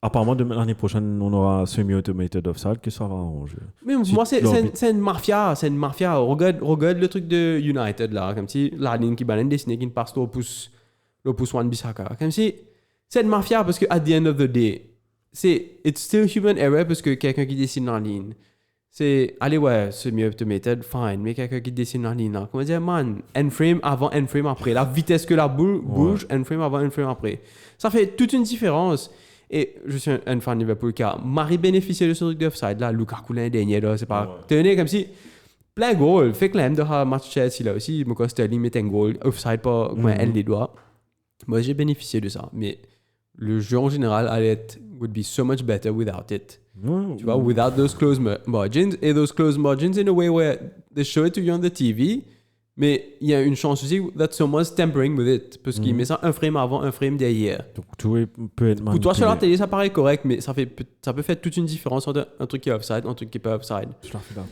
Apparemment, l'année prochaine, on aura semi-automated offside, que ça va arranger. Mais moi, c'est une mafia. C'est une mafia. Regarde le truc de United, là. Comme si la ligne qui balance dessinée qui ne passe au pouce Wan Bissaka. Comme si c'est une mafia parce que, at the end of the day, it's still human error parce que quelqu'un qui dessine la ligne. C'est, allez, ouais, semi-automated, fine. Mais quelqu'un qui dessine la ligne, là. Comment dire, man, end frame avant, end frame après. La vitesse que la boule bouge, end frame avant, end frame après. Ça fait toute une différence. Et je suis un fan de Liverpool qui a Marie bénéficié de ce truc d'offside là. Lukaku l'année dernière là, c'est pas. Tenez comme si plein goal. Fait que l'aime de avoir match Chelsea là aussi. Moi Sterling met un goal offside pas comment elle les doit. Moi j'ai bénéficié de ça. Mais le jeu en général would be so much better without it. Tu vois, without those close margins. Et those close margins in a way where they show it to you on the TV. Mais il y a une chance aussi that someone's tampering with it. Parce qu'il met ça un frame avant, un frame derrière. Donc tout peut être manipulé. Pour toi, sur la télé, ça paraît correct, mais ça peut faire toute une différence entre un truc qui est offside, un truc qui n'est pas offside. Je suis d'accord.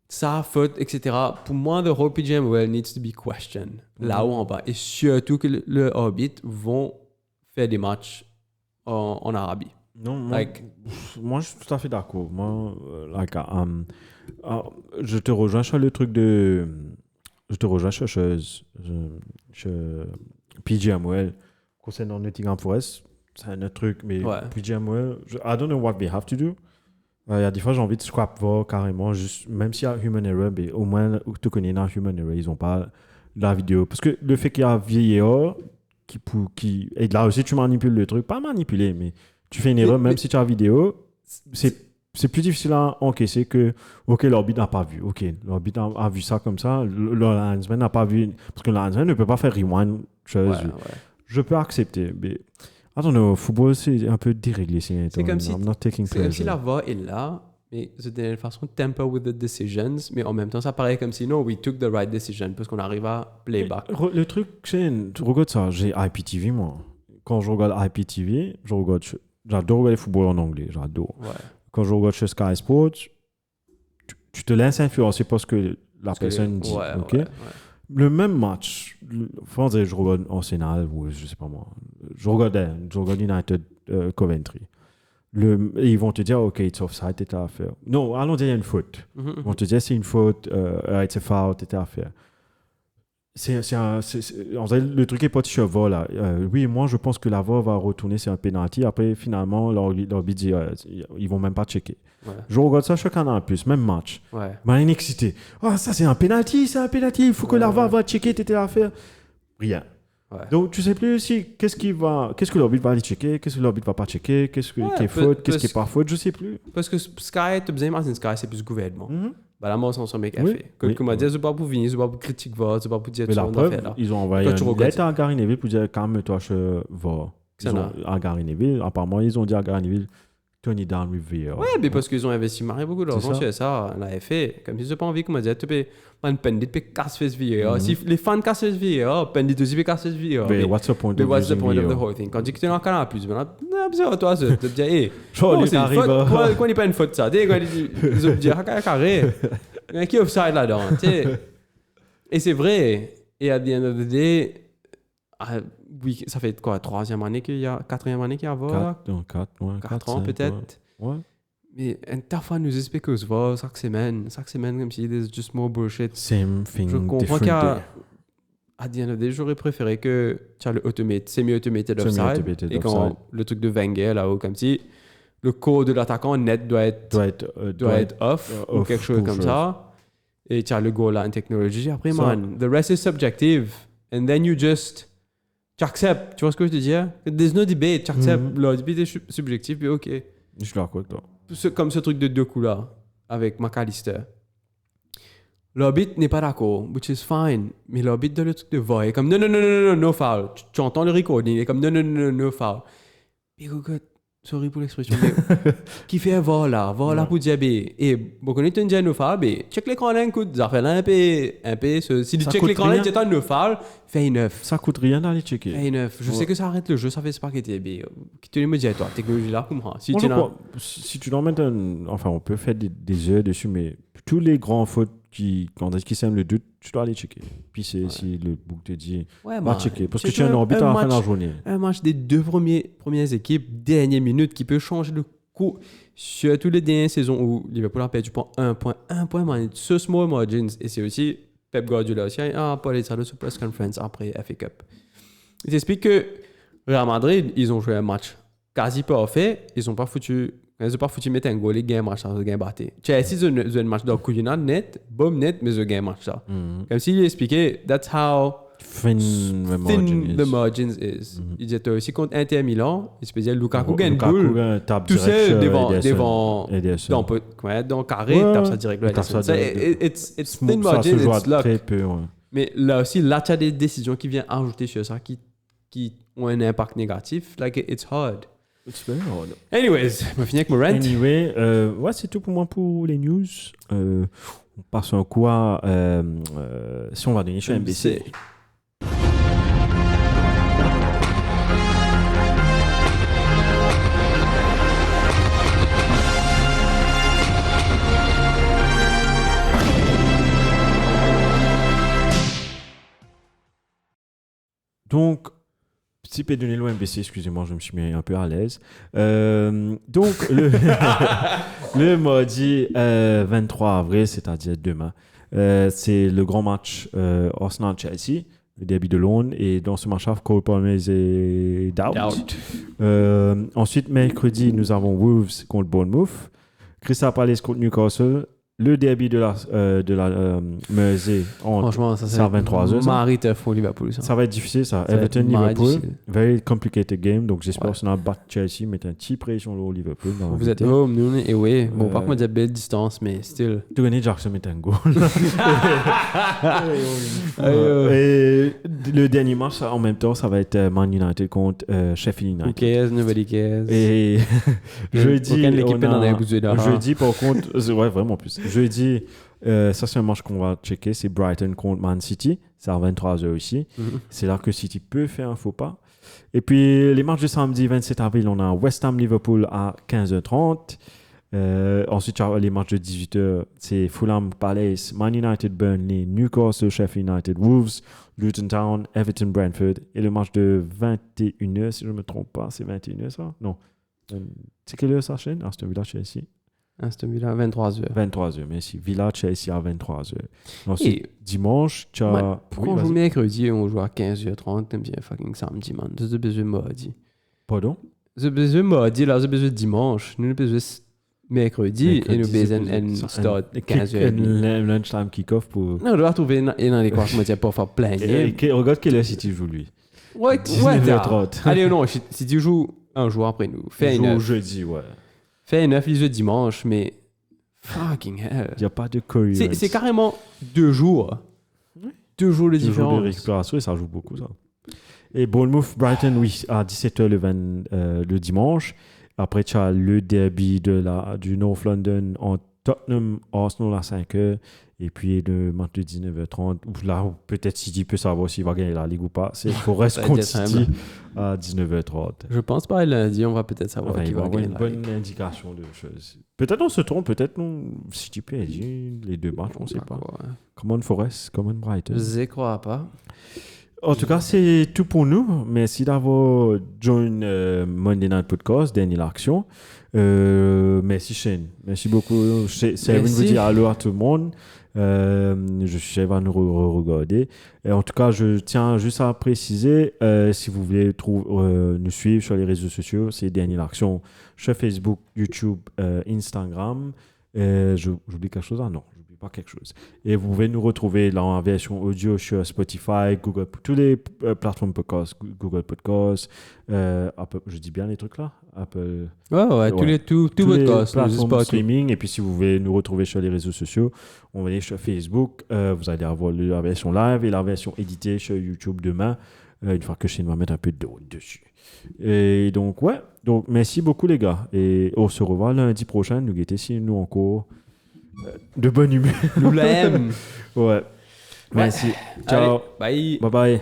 Ça, faute, etc. Pour moi, the whole PGMOL needs to be questioned. Là-haut en bas. Et surtout que le arbitre vont faire des matchs en Arabie. Non, moi, je suis tout à fait d'accord. Moi, je te rejoins sur le truc de... Je te rejoins sur PGMOL. Concernant Nottingham Forest, c'est un autre truc, mais PGMOL, I don't know what they have to do. Il y a des fois, j'ai envie de scrap VAR carrément, juste, même s'il y a human error, mais au moins, tu connais dans human error, ils n'ont pas la vidéo. Parce que le fait qu'il y a VAR, et là aussi, tu manipules le truc, pas manipuler, mais tu fais une erreur, même si tu as la vidéo, c'est plus difficile à encaisser que l'arbitre n'a pas vu. L'arbitre a vu ça comme ça. Le linesman n'a pas vu. Parce que le linesman ne peut pas faire rewind. Je peux accepter. Mais attends, football, c'est un peu déréglé. C'est comme si la VAR est là, mais c'est d'une façon temper with the decisions. Mais en même temps, ça paraît comme si, no, we took the right decision parce qu'on arrive à playback. Le truc, tu regardes ça. J'ai IPTV, moi. Quand je regarde IPTV, j'adore regarder le football en anglais. J'adore. Ouais. Quand je regarde chez Sky Sports, tu te laisses influencer par ce que la personne dit. Le même match, je regarde Arsenal ou je sais pas moi. Je regarde United Coventry. Et ils vont te dire, OK, it's offside, t'es à faire. Non, allons dire il y a une faute. Ils vont te dire, c'est une faute, it's a foul, t'es à faire. Le truc est pas de chevaux là. Oui, moi je pense que la VAR va retourner sur un penalty. Après, finalement, l'arbitre dit ils vont même pas checker. Ouais. Je regarde ça chaque année en plus, même match. Ouais. Mais excité. Ça c'est un penalty, il faut que la VAR va checker, t'étais à faire. Rien. Ouais. Donc tu sais plus aussi qu'est-ce que l'arbitre va aller checker, qu'est-ce que l'arbitre va pas checker, qu'est-ce qui est faute, qu'est-ce qui est pas faute, je sais plus. Parce que Sky, tu as besoin d'imaginer Sky, c'est plus gouvernement. Là, moi, on s'en met café. Comme on dit, c'est pas pour venir, c'est pas pour critiquer VAR, c'est pas pour dire tout ça. Mais la preuve, ils ont envoyé une lettre à Gary Neville pour dire calme-toi, VAR. À Gary Neville, apparemment, ils ont dit à Gary Neville, turn it down with VAR. Ouais, mais parce qu'ils ont investi beaucoup d'argent sur ça, la FA. Comme ils n'ont pas envie, comme on dit, tu peux un pendit, tu peux casser VAR. Si les fans cassent VAR, pendit aussi peut casser VAR. Mais what's the point of the whole thing? Quand tu dis que tu es en canal plus, non, bizarre, toi, tu te dis, hé, c'est une faute, quoi n'est pas une faute ça? Tu sais, quoi, ils ont dit, carré. Il y a qui offside là-dedans, tu sais. Et c'est vrai. Et à the end of the day, oui, ça fait quoi, 4e année qu'il y a VAR? 4 ans peut-être. Ouais. Mais parfois nous expliquent que VAR chaque semaine comme si there's just more bullshit. Same thing, je comprends qu'à the end of the day, j'aurais préféré que tu as le semi-automated offside et quand le truc de Wenger là-haut comme si le corps de l'attaquant net doit être off ou off, quelque chose comme ça. Et tu as le goal line technology. Après, man, the rest is subjective. And then you just... Tu acceptes. Tu vois ce que je te dis? There's no debate. Tu acceptes. Le debate est subjectif, puis OK. Je suis d'accord avec toi. Comme ce truc de deux coups là, avec McAllister. L'arbitre n'est pas d'accord, which is fine. Mais l'arbitre de le truc de VAR est comme no foul. Tu entends le recording, il est comme no foul. Puis écoute, sorry pour l'expression, mais qui fait VAR là pour dire, et bon, quand tu dis no foul, check l'écran là, écoute, ça fait là un peu, si tu check l'écran là, tu as no foul, fais 9. Ça coûte rien d'aller checker. Fais 9. Je sais que ça arrête le jeu, ça fait spaghetti, mais qui te me dit, toi, technologie là, comme moi. Si tu l'emmènes, enfin, on peut faire des heures dessus, mais tous les grands fautes quand est-ce qu'ils sèment le doute, tu dois aller checker. Puis si le book te dit, va checker. Parce que tu as un arbitre à la fin de la journée. Un match des deux premières équipes, dernière minute, qui peut changer le coup. Surtout les dernières saisons où Liverpool a perdu pour un point, man. Ce small margins. Et c'est aussi Pep Guardiola aussi a parlé de ça de ce press conference après FA Cup. Il t'explique que Real Madrid, ils ont joué un match quasi parfait. Ils n'ont pas foutu mettre un goal, ils gagnent un match, ils gagnent battu. Chelsea, ils ont un match de net, bomb net, mais ils gagnent un match. Comme s'il expliquait, that's how thin the margins is. Il disait aussi contre Inter Milan, il se faisait Lukaku gagne goal, tout seul devant dans carré, tape ça direct. It's thin margins, it's luck. Mais là aussi, là, tu as des décisions qui viennent ajouter sur ça, qui ont un impact négatif. Like, it's hard. Anyways, on va finir avec mon rant. Anyway, c'est tout pour moi pour les news. On passe un coup à si on va donner sur MBC. Donc, petit peu donné l'OMBC, excusez-moi, je me suis mis un peu à l'aise. Donc, le mardi 23 avril, c'est-à-dire demain, c'est le grand match Arsenal-Chelsea, le derby de Londres. Et dans ce match-là, Cole Palmer est out. Ensuite, mercredi, nous avons Wolves contre Bournemouth, Crystal Palace contre Newcastle. Le derby de la Mersey, franchement, ça c'est à 23h. Marite pour Liverpool. Ça va être difficile, ça. Everton-Liverpool, very complicated game. Donc j'espère que ça va battre Chelsea, mettre un petit pression au Liverpool. Vous êtes home, nous on est away. Bon, par contre, il y a belle distance, mais still. Tony Jackson met un goal. Et le dernier match, en même temps, ça va être Man United contre Sheffield United. Who cares? Nobody cares. Et jeudi, jeudi, par contre, ouais, vraiment plus. Jeudi, ça c'est un match qu'on va checker, c'est Brighton contre Man City, c'est à 23h aussi. C'est là que City peut faire un faux pas. Et puis les matchs de samedi 27 avril, on a West Ham Liverpool à 15h30. Ensuite, les matchs de 18h, c'est Fulham Palace, Man United Burnley, Newcastle Sheffield United, Wolves, Luton Town, Everton Brentford. Et le match de 21h, si je ne me trompe pas, c'est 21h ça? Non. C'est quelle heure ça chaîne? Aston Villa Chelsea. Aston Villa, 23h. 23h, merci. Villa, Chelsea à 23h. Ensuite, dimanche, tu as... Pourquoi on joue mercredi et on joue à 15h30? T'aimes bien fucking samedi, man. C'est besoin mardi. Pardon? C'est besoin mardi, là, c'est besoin dimanche. Nous, besoin mercredi et nous besoin start 15h30. Lunchtime kick-off pour... Non, on doit trouver dans les quarts, pour faire plein de regarde quelle heure si tu joues, lui. Ouais, 19h30. Allez, non, si tu joues un jour après nous, fais une heure. Jeudi, ouais. Fait 9 les jeux dimanche, mais fucking hell. Il n'y a pas de courrier. C'est carrément 2 jours. 2 jours de différence. 2 jours de récupération et ça joue beaucoup, ça. Et Bournemouth, Brighton, oui, à 17h le dimanche. Après, tu as le derby du North London en Tottenham, Arsenal à 5h. Et puis le match de 19h30, là, peut-être City peut savoir s'il va gagner la Ligue ou pas. C'est Forest contre City à 19h30. Je pense pas lundi, on va peut-être savoir qui va gagner. Une bonne indication de choses. Peut-être on se trompe, peut-être non. City PSG, les deux matchs, on ne sait pas. Common Forest, Common Brighton. Je ne crois pas. En tout cas, c'est tout pour nous. Merci d'avoir joint Monday Night Podcast, dernière action. Merci Shane. Merci beaucoup. Seven vous dit allô à tout le monde. Je suis va nous regarder. Et en tout cas, je tiens juste à préciser, si vous voulez nous suivre sur les réseaux sociaux, c'est Dernier l'Action sur Facebook, YouTube, Instagram. J'oublie quelque chose? Ah non, j'oublie pas quelque chose. Et vous pouvez nous retrouver là en version audio sur Spotify, Google, toutes les plateformes podcast, Google Podcast, Apple, je dis bien les trucs là? Apple. Ouais, tous les plateformes streaming. Et puis si vous voulez nous retrouver sur les réseaux sociaux, on va aller sur Facebook. Vous allez avoir la version live et la version éditée sur YouTube demain, une fois que Shane va mettre un peu de dessus. Et donc, ouais. Donc, merci beaucoup, les gars. Et on se revoit lundi prochain. Nous guetter si nous encore de bonne humeur. Nous l'aime. Ouais. Merci. Ciao. Allez, bye. Bye bye.